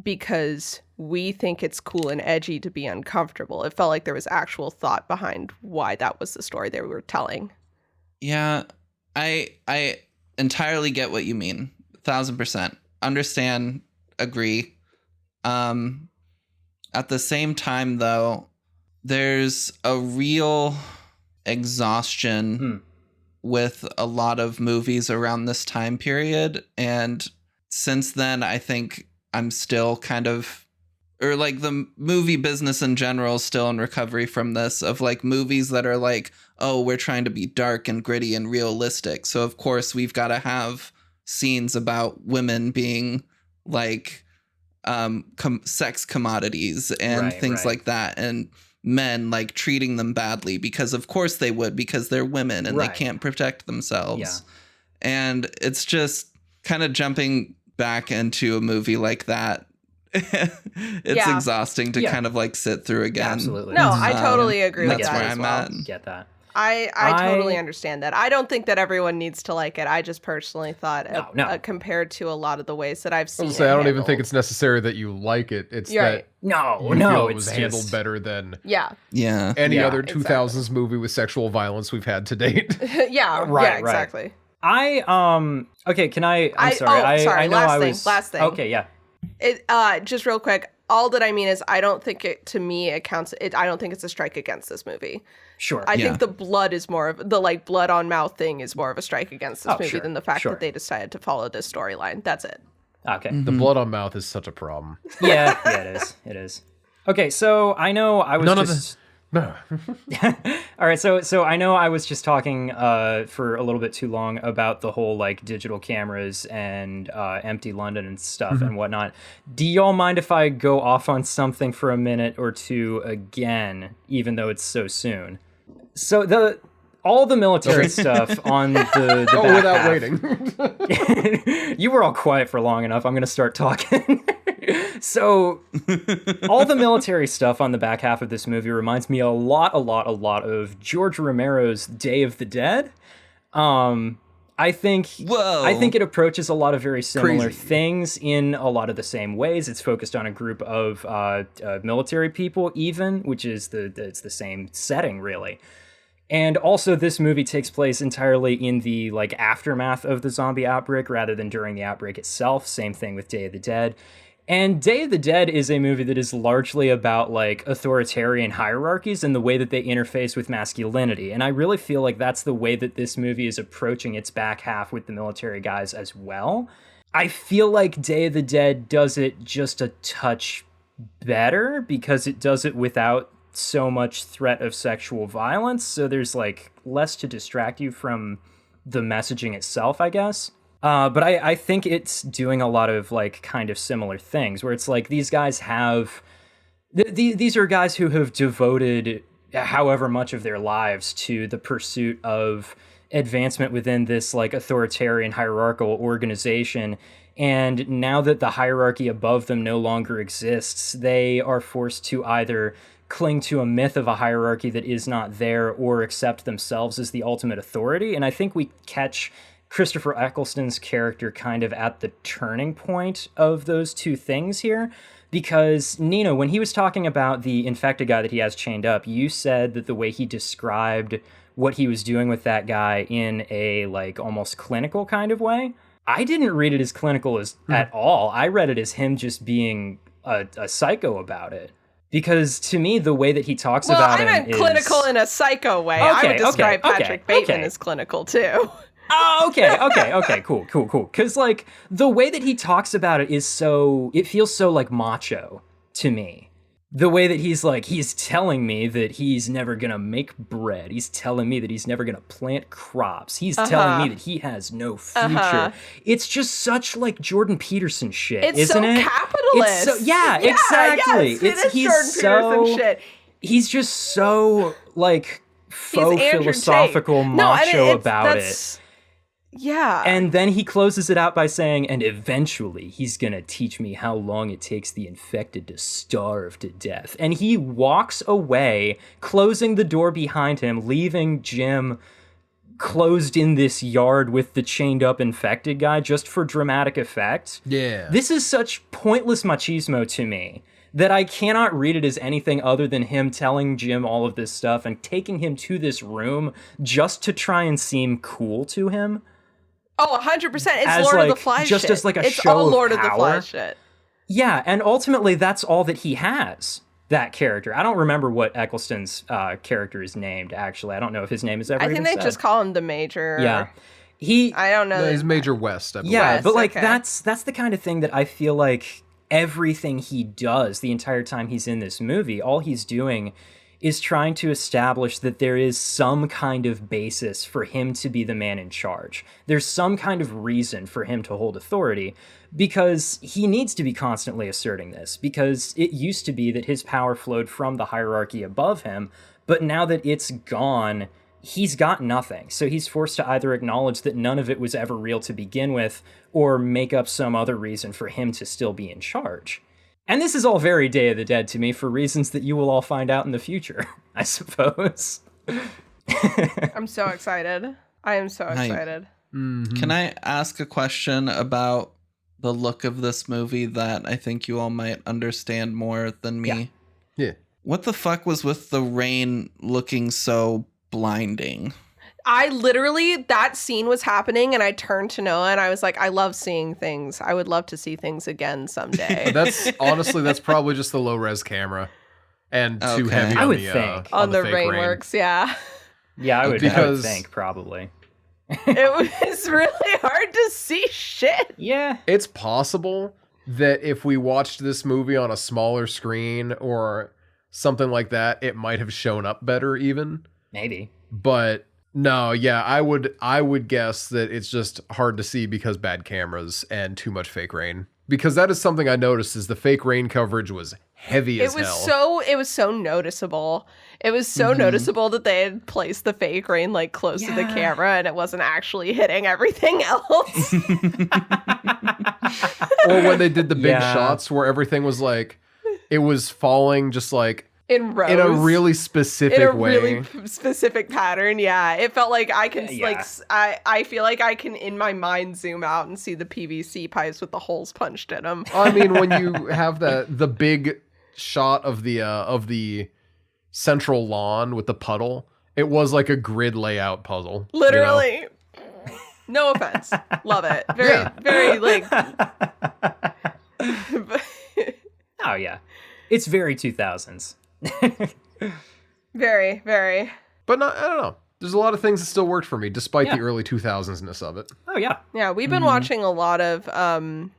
because we think it's cool and edgy to be uncomfortable. It felt like there was actual thought behind why that was the story they were telling. Yeah, I entirely get what you mean. 1,000%. Understand, agree. At the same time, though, there's a real exhaustion with a lot of movies around this time period. And since then, I think I'm still kind of, or like the movie business in general is still in recovery from this, of like movies that are like, oh, we're trying to be dark and gritty and realistic. So of course we've got to have scenes about women being like sex commodities and things like that. And men like treating them badly because of course they would, because they're women and they can't protect themselves. Yeah. And it's just kind of jumping back into a movie like that. It's exhausting to kind of like sit through again. Absolutely. No, I totally agree with that. That's where as I'm well. at. Get that. I totally understand that. I don't think that everyone needs to like it. I just personally thought compared to a lot of the ways that I've seen I don't even think it's necessary that you like it. It's that you feel it was handled better than any other 2000s movie with sexual violence we've had to date. Exactly. Okay, can I'm sorry. I know last thing. Okay, yeah. It just real quick. All that I mean is I don't think it counts. I don't think it's a strike against this movie. Sure. I think the blood is more of the like blood on mouth thing is more of a strike against this movie than the fact that they decided to follow this storyline. That's it. Okay. The blood on mouth is such a problem. Yeah, it is. It is. Okay, so I know I was None of this. No. All right, so I know I was just talking for a little bit too long about the whole like digital cameras and empty London and stuff and whatnot. Do y'all mind if I go off on something for a minute or two again, even though it's so soon? So all the military stuff on the back without half. waiting. You were all quiet for long enough. I'm going to start talking. So all the military stuff on the back half of this movie reminds me a lot of George Romero's Day of the Dead. I I think it approaches a lot of very similar Crazy. things in a lot of the same ways. It's focused on a group of military people, even, which is it's the same setting, really. And also, this movie takes place entirely in the like aftermath of the zombie outbreak rather than during the outbreak itself. Same thing with Day of the Dead. And Day of the Dead is a movie that is largely about like authoritarian hierarchies and the way that they interface with masculinity. And I really feel like that's the way that this movie is approaching its back half with the military guys as well. I feel like Day of the Dead does it just a touch better because it does it without so much threat of sexual violence. So there's like less to distract you from the messaging itself, I guess. But I think it's doing a lot of like kind of similar things where it's like these guys have these are guys who have devoted however much of their lives to the pursuit of advancement within this like authoritarian hierarchical organization. And now that the hierarchy above them no longer exists, they are forced to either cling to a myth of a hierarchy that is not there or accept themselves as the ultimate authority. And I think we catch Christopher Eccleston's character kind of at the turning point of those two things here. Because, Nina, when he was talking about the infected guy that he has chained up, you said that the way he described what he was doing with that guy in a, like, almost clinical kind of way. I didn't read it as clinical as at all. I read it as him just being a psycho about it. Because to me, the way that he talks about I him meant is... clinical in a psycho way. I would describe Patrick Bateman as clinical, too. Oh, okay, cool. Because, like, the way that he talks about it is so... It feels so, like, macho to me. The way that he's telling me that he's never gonna make bread. He's telling me that he's never gonna plant crops. He's telling me that he has no future. It's just such, like, Jordan Peterson shit, isn't it? It's so capitalist. It's so, yeah, exactly. Yes, it is Jordan Peterson shit. He's just so, like, faux philosophical macho about it. Yeah. And then he closes it out by saying, and eventually he's gonna teach me how long it takes the infected to starve to death. And he walks away, closing the door behind him, leaving Jim closed in this yard with the chained up infected guy just for dramatic effect. Yeah. This is such pointless machismo to me that I cannot read it as anything other than him telling Jim all of this stuff and taking him to this room just to try and seem cool to him. Oh, 100%. It's as, Lord like, of the Flies just shit. as like a it's show all of Lord of the power. Flies shit. Yeah, and ultimately that's all that he has, that character. I don't remember what Eccleston's character is named, actually. I don't know if his name is ever I think they just call him the Major. Yeah. I don't know. No, he's Major West, I believe. Yeah, West, but like okay. that's the kind of thing that I feel like everything he does the entire time he's in this movie, all he's doing is trying to establish that there is some kind of basis for him to be the man in charge. There's some kind of reason for him to hold authority because he needs to be constantly asserting this, because it used to be that his power flowed from the hierarchy above him, but now that it's gone, he's got nothing. So he's forced to either acknowledge that none of it was ever real to begin with, or make up some other reason for him to still be in charge. And this is all very Day of the Dead to me for reasons that you will all find out in the future, I suppose. I'm so excited. I am so excited. Can I ask a question about the look of this movie that I think you all might understand more than me? Yeah. What the fuck was with the rain looking so blinding? I literally, that scene was happening and I turned to Noah and I was like, I love seeing things. I would love to see things again someday. That's probably just the low res camera and too Okay. heavy I on would the think. on the fake Rainworks, yeah. Yeah, I would Because- think, probably. It was really hard to see shit. Yeah. It's possible that if we watched this movie on a smaller screen or something like that, it might have shown up better even. Maybe. But no, yeah, I would guess that it's just hard to see because bad cameras and too much fake rain. Because that is something I noticed is the fake rain coverage was heavy as hell. It was so noticeable. It was so noticeable that they had placed the fake rain like close to the camera and it wasn't actually hitting everything else. Or when they did the big shots where everything was like, it was falling just like in rows. in a really specific in a way. really specific pattern. Yeah, it felt like I can Yeah. I feel like I can in my mind zoom out and see the PVC pipes with the holes punched in them. I mean, when you have the big shot of the central lawn with the puddle, it was like a grid layout puzzle. you know? Literally. No offense. Love it. Very Yeah. very like Oh yeah, it's very 2000s. very very. But I don't know. There's a lot of things that still worked for me, despite Yeah. the early 2000s-ness of it. Oh yeah. Yeah, we've been watching a lot of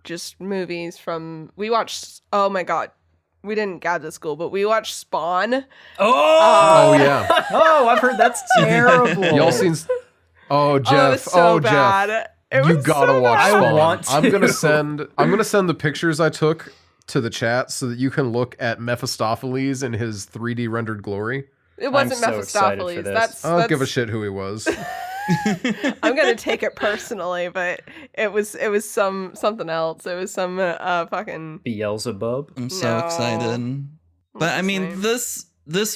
just movies from we watched oh my god. We didn't gab to school, but we watched Spawn. Oh, yeah. Oh, I've heard that's terrible. Y'all seen... Oh, Jeff. Oh, it was so Jeff. bad. It You was gotta so watch bad. I Spawn. want to. I'm gonna send the pictures I took to the chat so that you can look at Mephistopheles in his 3D rendered glory. It wasn't so excited for Mephistopheles. this. I don't give a shit who he was. I'm gonna take it personally, but it was something else. It was some fucking. Beelzebub. I'm so No. excited. But I his mean, name? this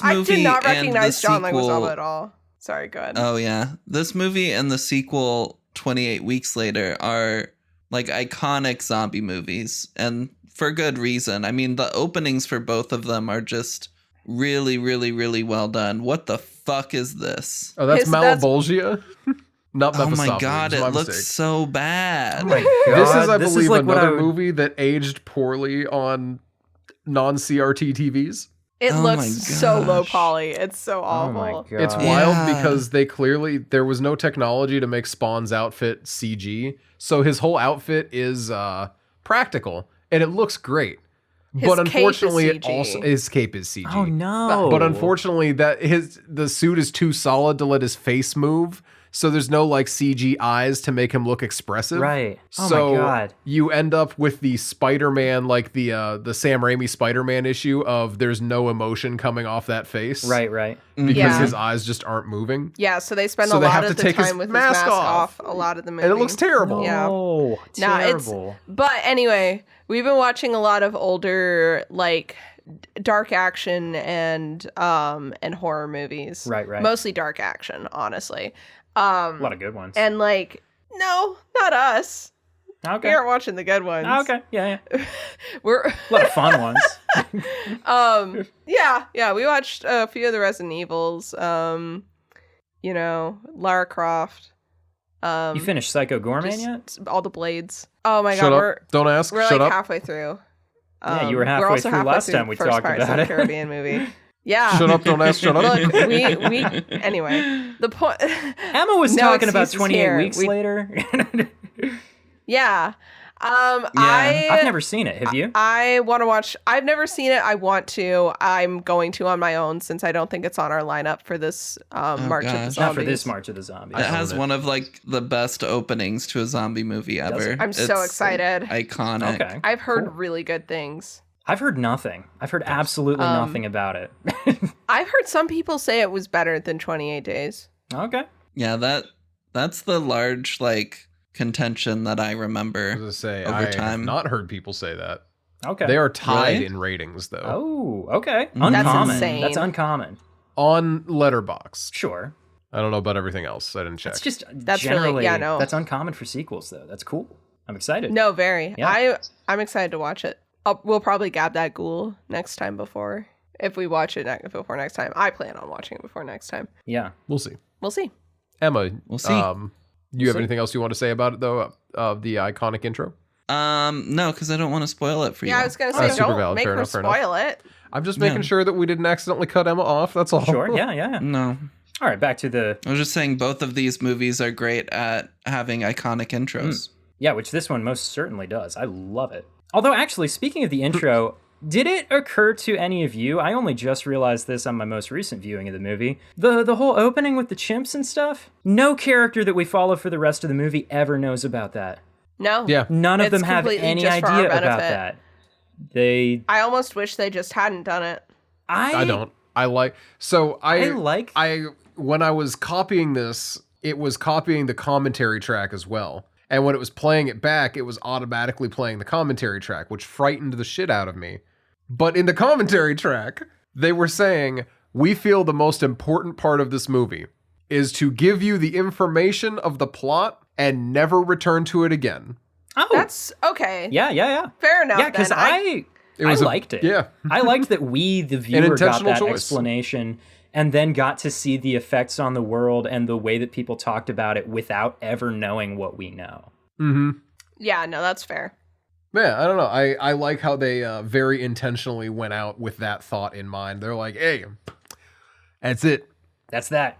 I movie did not and recognize the John sequel. Leguizamo at all. Sorry, go ahead. Oh yeah, this movie and the sequel 28 Weeks Later are like iconic zombie movies, and for good reason. I mean, the openings for both of them are just really, really, really well done. What the fuck is this? Oh, that's That's- Malebolgia? Not Oh Mephistopheles. my god, it my looks mistake. so bad. Oh my This is, god. I believe, like what I another would- movie that aged poorly on non-CRT TVs. It Oh looks my so low gosh. poly. It's so Oh awful. my god. It's Yeah. wild because there was no technology to make Spawn's outfit CG, so his whole outfit is practical and it looks great. His but cape is unfortunately, CG. his cape is CG. Oh no. But unfortunately, the suit is too solid to let his face move, so there's no like CG eyes to make him look expressive. Right. Oh So my god. you end up with the Spider-Man, like the Sam Raimi Spider-Man issue of there's no emotion coming off that face, Right. Because Yeah. his eyes just aren't moving, Yeah, so they spend So a they lot have of to the take his time with his mask mask off. off a lot of the movie. and it looks terrible. Yeah. No. No, it's Terrible. but anyway, we've been watching a lot of older like dark action and horror movies. Right. Mostly dark action, honestly. A lot of good ones. And like no, not us. okay. We aren't watching the good ones. Okay. Yeah. We're A lot of fun ones. yeah, we watched a few of the Resident Evils. Lara Croft. You finished Psycho Gorman just yet? all the Blades. Oh my Shut god, up! Don't ask. we're Shut like up! halfway through. Yeah, you were we're halfway also through last time we first talked Pirates of about the it. Caribbean movie. Yeah. Shut up! Don't ask. Shut up! Look, we anyway. The point. Emma was No talking about excuses 28 here. weeks We- later. Yeah. I've never seen it. Have you? I want to watch. I've never seen it. I want to. I'm going to on my own since I don't think it's on our lineup for this March of the gosh. Zombies. Not for this March of the Zombies. It has own it. one of like the best openings to a zombie movie Does ever. it? I'm so It's excited. Iconic. Okay. I've heard Cool. really good things. I've heard nothing. I've heard absolutely nothing about it. I've heard some people say it was better than 28 Days. Okay. Yeah, that's the large like contention that I I remember. was gonna say, Over I have time. not heard people say that. Okay. They are tied Really? in ratings though. Oh, okay. That's Uncommon. insane. That's uncommon. On Letterboxd. Sure. I don't know about everything else. I didn't check. That's just That's really- generally yeah, no. That's uncommon for sequels though. That's cool. I'm excited. No, very. Yeah. I'm excited to watch it. We'll probably gab that ghoul next time before. If we watch it before next time. I plan on watching it before next time. Yeah. We'll see. We'll see. Emma, We'll see. You have see. anything else you want to say about it though? Of the iconic intro? No, because I don't want to spoil it for you. Yeah, I was going to Oh, say, super don't valid. make Fair her enough, fair enough. spoil it. I'm just making Yeah. sure that we didn't accidentally cut Emma off. That's all. Sure. Yeah. No. All right. Back to the I was just saying both of these movies are great at having iconic intros. yeah, which this one most certainly does. I love it. Although, actually, speaking of the intro, did it occur to any of you? I only just realized this on my most recent viewing of the movie. The whole opening with the chimps and stuff. No character that we follow for the rest of the movie ever knows about that. No. Yeah. None of It's them have completely any just for our idea about benefit. that. They. I almost wish they just hadn't done it. I don't. I like. So I like. when I was copying this, it was copying the commentary track as well. And when it was playing it back, it was automatically playing the commentary track, which frightened the shit out of me. But in the commentary track, They were saying, we feel the most important part of this movie is to give you the information of the plot and never return to it again. Oh, that's okay. Yeah. Fair enough. Yeah, because I liked it. Yeah. I liked that we, the viewer, got that choice. explanation and then got to see the effects on the world and the way that people talked about it without ever knowing what we know. Mm-hmm. Yeah, no, that's fair. Yeah, I don't know. I like how they very intentionally went out with that thought in mind. They're like, hey, that's it. That's that.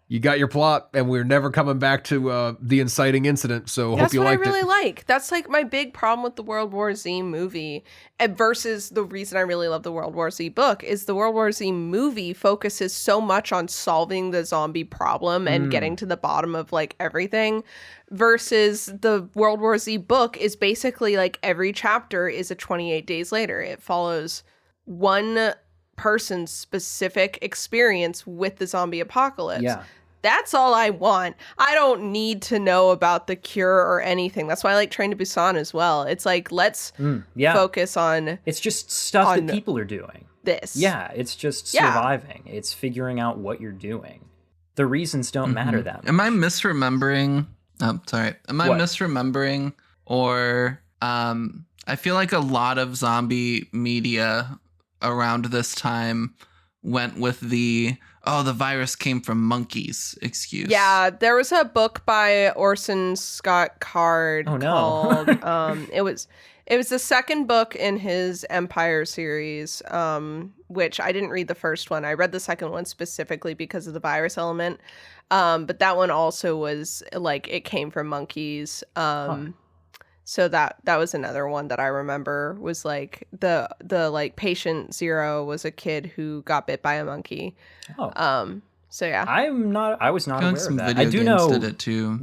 You got your plot, and we're never coming back to the inciting incident, so hope you liked it. That's what I really like. That's like my big problem with the World War Z movie versus the reason I really love the World War Z book is the World War Z movie focuses so much on solving the zombie problem and getting to the bottom of like everything versus the World War Z book is basically like every chapter is a 28 days later. It follows one person's specific experience with the zombie apocalypse. Yeah. That's all I want. I don't need to know about the cure or anything. That's why I like Train to Busan as well. It's like, let's focus on... It's just stuff that people are doing. This. Yeah, it's just surviving. It's figuring out what you're doing. The reasons don't matter that much. Am I misremembering? Oh, sorry. Am I misremembering? Or I feel like a lot of zombie media around this time went with the virus came from monkeys excuse. Yeah, there was a book by Orson Scott Card called it was the second book in his Empire series, which I didn't read the first one. I read the second one specifically because of the virus element. But that one also was like it came from monkeys. So that was another one that I remember was like the like patient 0 was a kid who got bit by a monkey. So yeah. I was not aware of that. I do know did it too.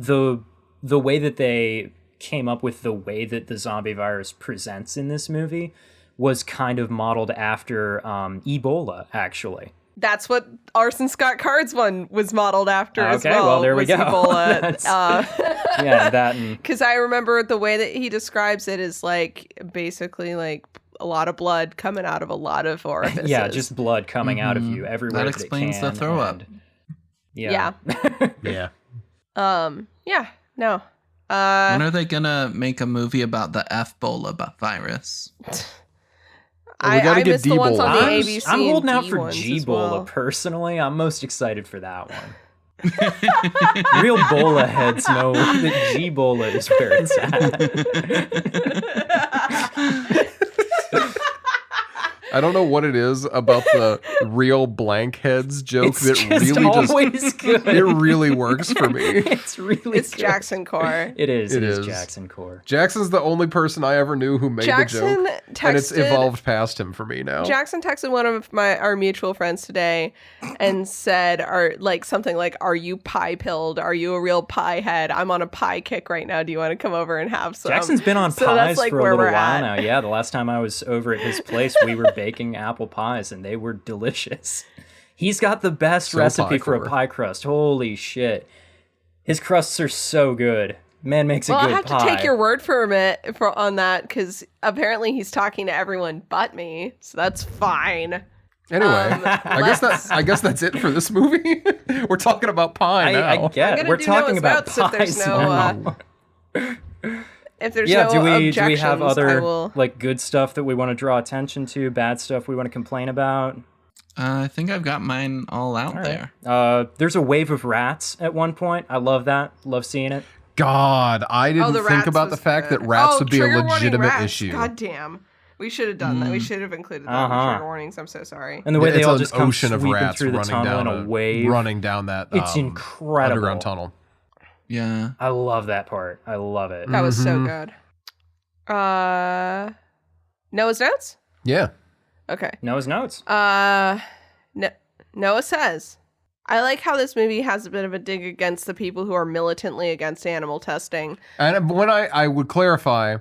The way that they came up with the way that the zombie virus presents in this movie was kind of modeled after Ebola, actually. That's what Orson Scott Card's one was modeled after as well. Okay, well, there we go. Ebola. Yeah, that. Because I remember the way that he describes it is like basically like a lot of blood coming out of a lot of orifices. Yeah, just blood coming out of you everywhere. That explains the throw up. Yeah. Yeah. Yeah. No. When are they gonna make a movie about the F-Bola virus? I missed the ones on the ABC. I'm holding out D for ones G-Bola, as well. personally. I'm most excited for that one. Real Bola heads know that G-Bola is where it's at. I don't know what it is about the real blank heads joke that really always good. It really works for me. It's good. Jackson Core. It is Jackson Core. Jackson's the only person I ever knew who made the joke, and it's evolved past him for me now. Jackson texted one of our mutual friends today and said, something like, "Are you pie pilled? Are you a real pie head? I'm on a pie kick right now. Do you want to come over and have some?" Jackson's been on pies for a little while now. Yeah, the last time I was over at his place, we were baking apple pies and they were delicious. He's got the best recipe for a pie crust. Holy shit. His crusts are so good. Man makes a good pie. Well, I'll have to take your word for a minute on that because apparently he's talking to everyone but me, so that's fine. Anyway, I guess that's it for this movie. We're talking about pie now. I get. We're talking about pies now. If there's no objections, do we have other like good stuff that we want to draw attention to, bad stuff we want to complain about? I think I've got mine all out there. There's a wave of rats at one point. I love that. Love seeing it. God, I didn't think about the fact that rats would be a legitimate issue. God damn. We should have done that. We should have included that in trigger warnings. I'm so sorry. And the way they all just come ocean of rats through the tunnel in a wave. Running down that it's incredible. Underground tunnel. Yeah. I love that part. I love it. That was so good. Noah's notes? Yeah. Okay. Noah's notes. Noah says, I like how this movie has a bit of a dig against the people who are militantly against animal testing. And when I would clarify,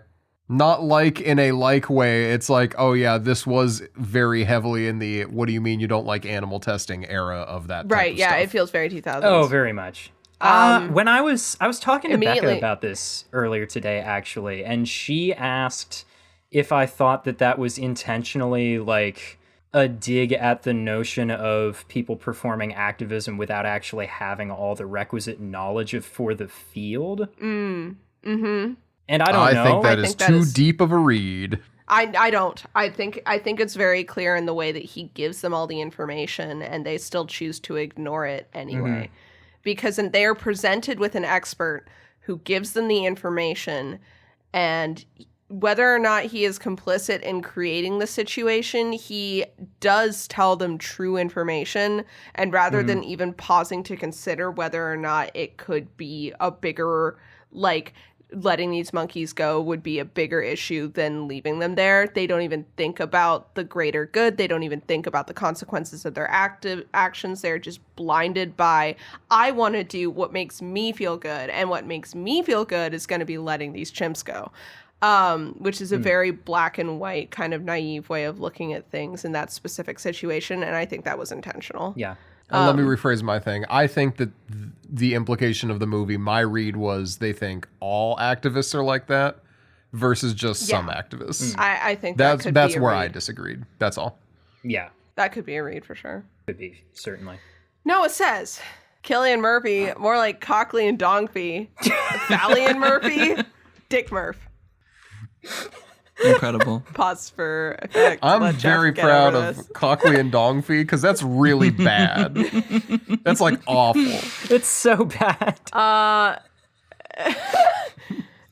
not like in a like way, it's like, oh yeah, this was very heavily in the what do you mean you don't like animal testing era of that type right, of yeah, stuff. it feels very 2000s. Oh, very much. When I was talking to Becca about this earlier today, actually, and she asked if I thought that was intentionally like a dig at the notion of people performing activism without actually having all the requisite knowledge for the field. Mm-hmm. And I don't know. I think that is too deep of a read. I don't. I think it's very clear in the way that he gives them all the information and they still choose to ignore it anyway. Mm-hmm. Because they are presented with an expert who gives them the information, and whether or not he is complicit in creating the situation, he does tell them true information. And rather than even pausing to consider whether or not it could be a bigger, like, letting these monkeys go would be a bigger issue than leaving them there. They don't even think about the greater good. They don't even think about the consequences of their actions. They're just blinded by, I want to do what makes me feel good. And what makes me feel good is going to be letting these chimps go. Which is a very black and white kind of naive way of looking at things in that specific situation. And I think that was intentional. Yeah. Let me rephrase my thing. I think that the implication of the movie, my read was they think all activists are like that versus just some activists. I think that's that could be where a read. I disagreed. That's all. Yeah. That could be a read for sure. Could be, certainly. Noah says, Cillian Murphy, more like Cockley and Dongfy. Fallion Murphy, Dick Murph. Incredible. Pause for effect. I'm very proud of Cockley and Dongfy because that's really bad. That's like awful. It's so bad.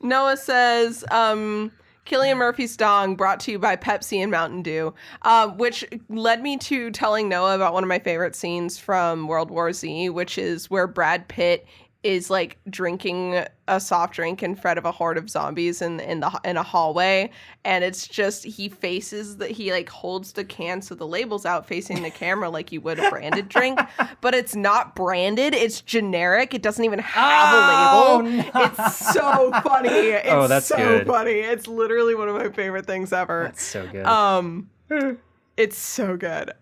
Noah says, Cillian Murphy's Dong brought to you by Pepsi and Mountain Dew, which led me to telling Noah about one of my favorite scenes from World War Z, which is where Brad Pitt is like drinking a soft drink in front of a horde of zombies in a hallway, and it's just he like holds the can so the label's out facing the camera like you would a branded drink, but it's not branded, it's generic, it doesn't even have a label. No. It's so funny. It's that's so good. funny. It's literally one of my favorite things ever. That's so good. It's so good.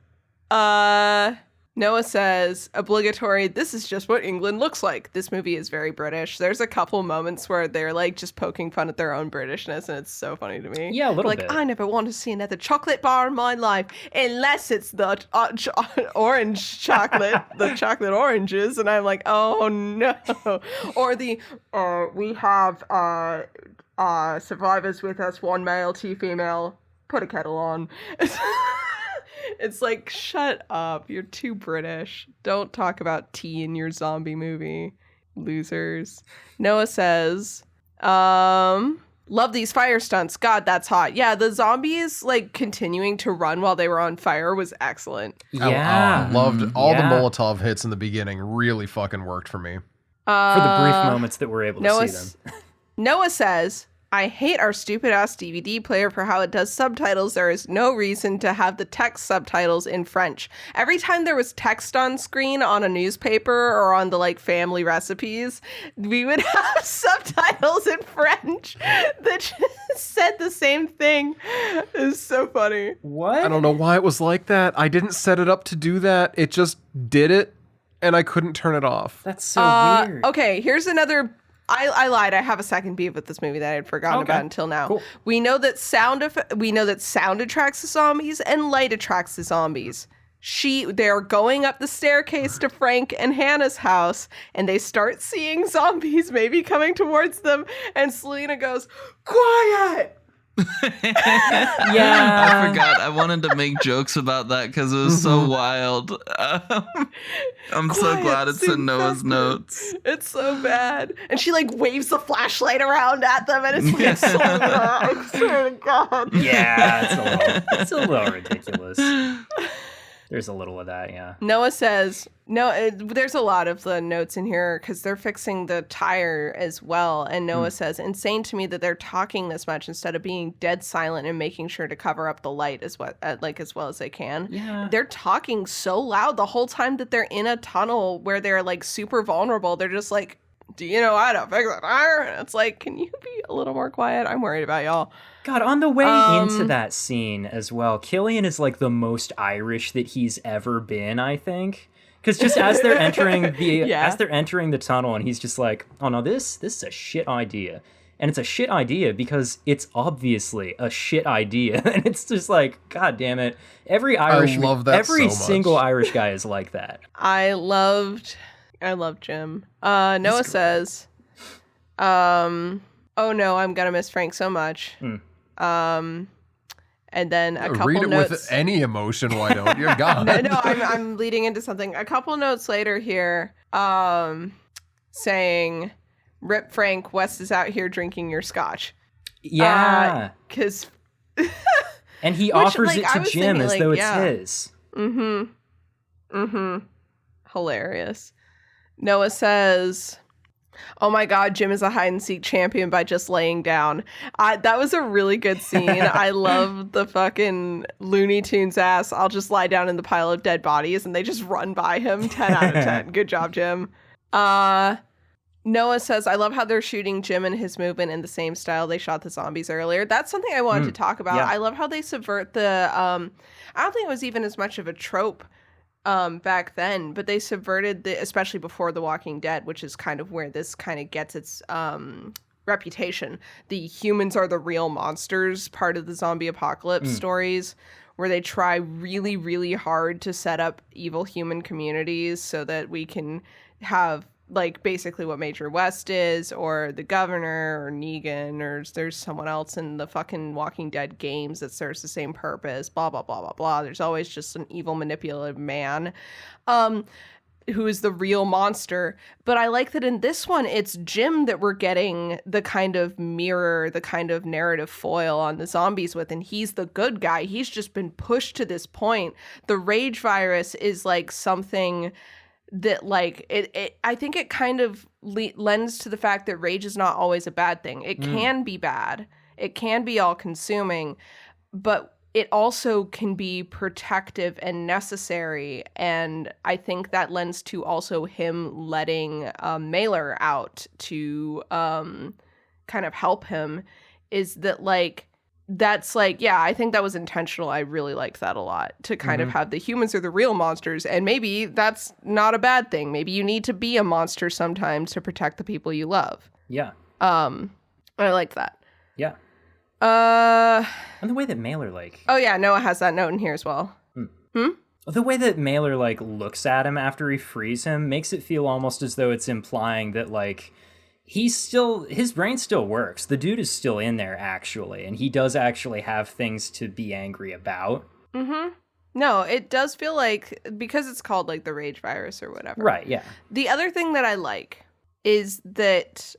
Noah says, obligatory, this is just what England looks like. This movie is very British. There's a couple moments where they're like just poking fun at their own Britishness, and it's so funny to me. Yeah, a little bit. I never want to see another chocolate bar in my life unless it's the orange chocolate, the chocolate oranges. And I'm like, oh no. Or the, we have survivors with us, 1 male, 2 female, put a kettle on. It's like, shut up. You're too British. Don't talk about tea in your zombie movie. Losers. Noah says, love these fire stunts. God, that's hot. Yeah, the zombies, like, continuing to run while they were on fire was excellent. Yeah. I loved all the Molotov hits in the beginning. Really fucking worked for me. For the brief moments that we're able to see them. Noah says, I hate our stupid-ass DVD player for how it does subtitles. There is no reason to have the text subtitles in French. Every time there was text on screen on a newspaper or on the, like, family recipes, we would have subtitles in French that just said the same thing. It was so funny. What? I don't know why it was like that. I didn't set it up to do that. It just did it, and I couldn't turn it off. That's so weird. Okay, here's another... I lied. I have a second beef with this movie that I had forgotten about until now. Cool. We know that sound attracts the zombies and light attracts the zombies. They're going up the staircase to Frank and Hannah's house, and they start seeing zombies maybe coming towards them, and Selena goes, "Quiet!" Yeah. I forgot. I wanted to make jokes about that because it was so wild. I'm so glad it's in Noah's notes. It's so bad. And she like waves the flashlight around at them, and it's like so bad. I swear to God. Yeah, it's a little ridiculous. There's a little of that, yeah. Noah says, there's a lot of the notes in here because they're fixing the tire as well. And Noah says, insane to me that they're talking this much instead of being dead silent and making sure to cover up the light as well as they can. Yeah. They're talking so loud the whole time that they're in a tunnel where they're like super vulnerable. They're just like, do you know how to fix a tire? And it's like, can you be a little more quiet? I'm worried about y'all. God, on the way into that scene as well, Cillian is like the most Irish that he's ever been, I think. Because just as they're entering the tunnel, and he's just like, "Oh no, this is a shit idea," And it's a shit idea because it's obviously a shit idea. And it's just like, God damn it. Every Irish, love that every so much. single Irish guy is like that. I love Jim. Noah says, oh no, I'm gonna miss Frank so much. And then a couple Read it notes. with any emotion, why don't you? God. No, I'm leading into something. A couple notes later here, saying, "Rip Frank, West is out here drinking your scotch." Yeah. Because and he offers like, it I to was Jim thinking, as like, though it's yeah. his. Hilarious. Noah says, "Oh my God, Jim is a hide and seek champion by just laying down." That was a really good scene. I love the fucking Looney Tunes ass. I'll just lie down in the pile of dead bodies and they just run by him. 10 out of 10. Good job, Jim. Noah says, "I love how they're shooting Jim and his movement in the same style they shot the zombies earlier." That's something I wanted to talk about. Yeah. I love how they subvert the, I don't think it was even as much of a trope back then, but they subverted especially before The Walking Dead, which is kind of where this kind of gets its reputation. The humans are the real monsters part of the zombie apocalypse stories, where they try really, really hard to set up evil human communities so that we can have like basically what Major West is, or the governor, or Negan, or there's someone else in the fucking Walking Dead games that serves the same purpose, blah, blah, blah, blah, blah. There's always just an evil, manipulative man who is the real monster. But I like that in this one, it's Jim that we're getting the kind of mirror, the kind of narrative foil on the zombies with, and he's the good guy. He's just been pushed to this point. The rage virus is like something that like it I think it kind of lends to the fact that rage is not always a bad thing. It can be bad. It can be all consuming, but it also can be protective and necessary. And I think that lends to also him letting Mailer out to kind of help him, is that like that's like, yeah, I think that was intentional. I really liked that a lot, to kind of have the humans are the real monsters, and maybe that's not a bad thing. Maybe you need to be a monster sometimes to protect the people you love. Yeah. I liked that. Yeah. And the way that Mailer like... Oh yeah, Noah has that note in here as well. The way that Mailer like looks at him after he frees him makes it feel almost as though it's implying that like his brain still works. The dude is still in there actually, and he does actually have things to be angry about. No, it does feel like, because it's called like the rage virus or whatever. Right, yeah. The other thing that I like is that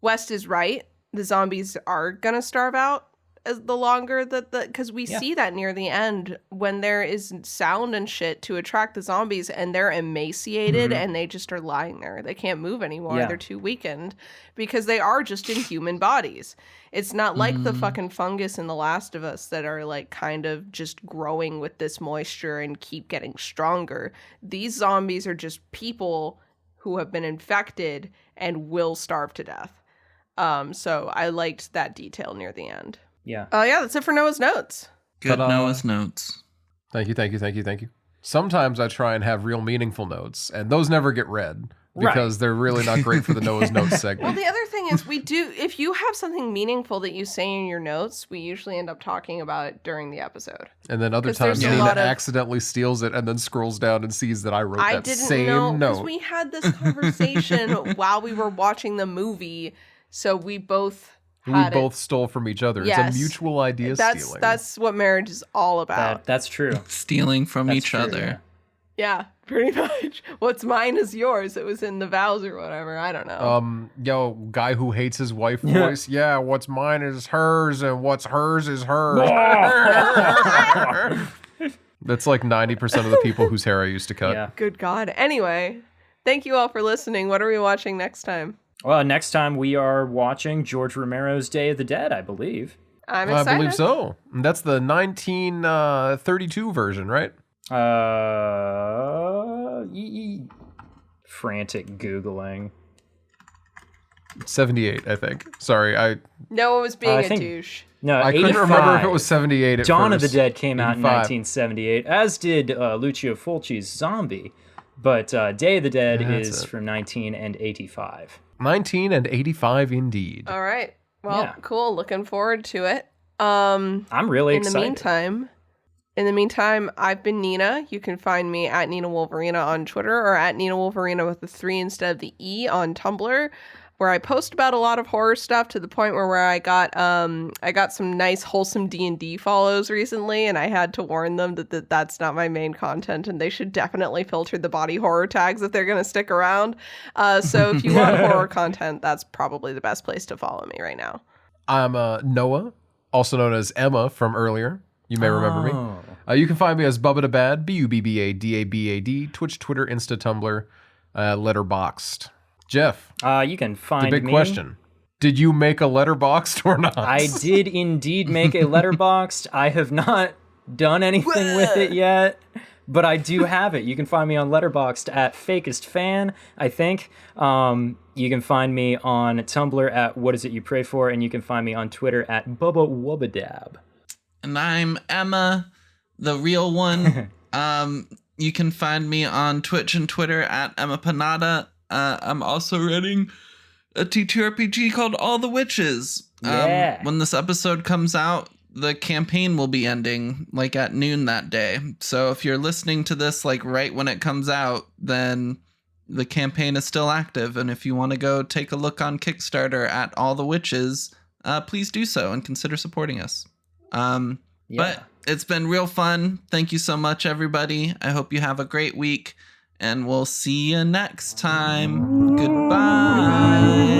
West is right. The zombies are gonna starve out as the longer that because we see that near the end when there is sound and shit to attract the zombies, and they're emaciated and they just are lying there. They can't move anymore. They're too weakened because they are just in human bodies. It's not like the fucking fungus in The Last of Us that are like kind of just growing with this moisture and keep getting stronger. These zombies are just people who have been infected and will starve to death. So I liked that detail near the end. Yeah. Yeah, that's it for Noah's notes. Good Noah's notes. Thank you. Sometimes I try and have real meaningful notes, and those never get read because they're really not great for the Noah's Notes segment. Well, the other thing is if you have something meaningful that you say in your notes, we usually end up talking about it during the episode. And then other 'Cause times there's a Nina lot of- accidentally steals it and then scrolls down and sees that I wrote I that didn't same know, because note. we had this conversation while we were watching the movie, so we both had We both stole from each other. Yes. It's a mutual idea stealing. That's what marriage is all about. That's true. Stealing from That's each true, other. Yeah, pretty much. What's mine is yours. It was in the vows or whatever. I don't know. Yo, guy who hates his wife voice. Yeah, what's mine is hers, and what's hers is hers. That's like 90% of the people whose hair I used to cut. Yeah. Good God. Anyway, thank you all for listening. What are we watching next time? Well, next time we are watching George Romero's Day of the Dead, I believe. I'm I excited. believe so. And that's the 1932 version, right? Frantic Googling. 78, I think. Sorry, Noah was being I a think- douche. No, I couldn't 85. remember if it was 78 at Dawn of first. the Dead came out in 85. 1978, as did Lucio Fulci's Zombie. But Day of the Dead That's is it. from 1985. 1985 indeed. All right. Well, Yeah. cool. Looking forward to it. I'm really In the excited. meantime, I've been Nina. You can find me at Nina Wolverina on Twitter or at Nina Wolverina with the 3 instead of the E on Tumblr, where I post about a lot of horror stuff to the point where I got some nice wholesome D&D follows recently, and I had to warn them that that's not my main content and they should definitely filter the body horror tags if they're going to stick around. So if you want horror content, that's probably the best place to follow me right now. I'm Noah, also known as Emma from earlier. You may remember me. Oh. You can find me as Bubbadabad, Bubbadabad, Twitch, Twitter, Insta, Tumblr, Letterboxd. Jeff, You can find the big me. question. Did you make a Letterboxd or not? I did indeed make a Letterboxd. I have not done anything with it yet, but I do have it. You can find me on Letterboxd at FakestFan, I think. You can find me on Tumblr at What Is It You Pray For, and you can find me on Twitter at Bubba Wubbadab. And I'm Emma, the real one. You can find me on Twitch and Twitter at Emma Panada. I'm also running a TTRPG called All the Witches. Yeah. When this episode comes out, the campaign will be ending like at noon that day. So if you're listening to this like right when it comes out, then the campaign is still active. And if you want to go take a look on Kickstarter at All the Witches, please do so and consider supporting us. But it's been real fun. Thank you so much, everybody. I hope you have a great week, and we'll see you next time. Goodbye.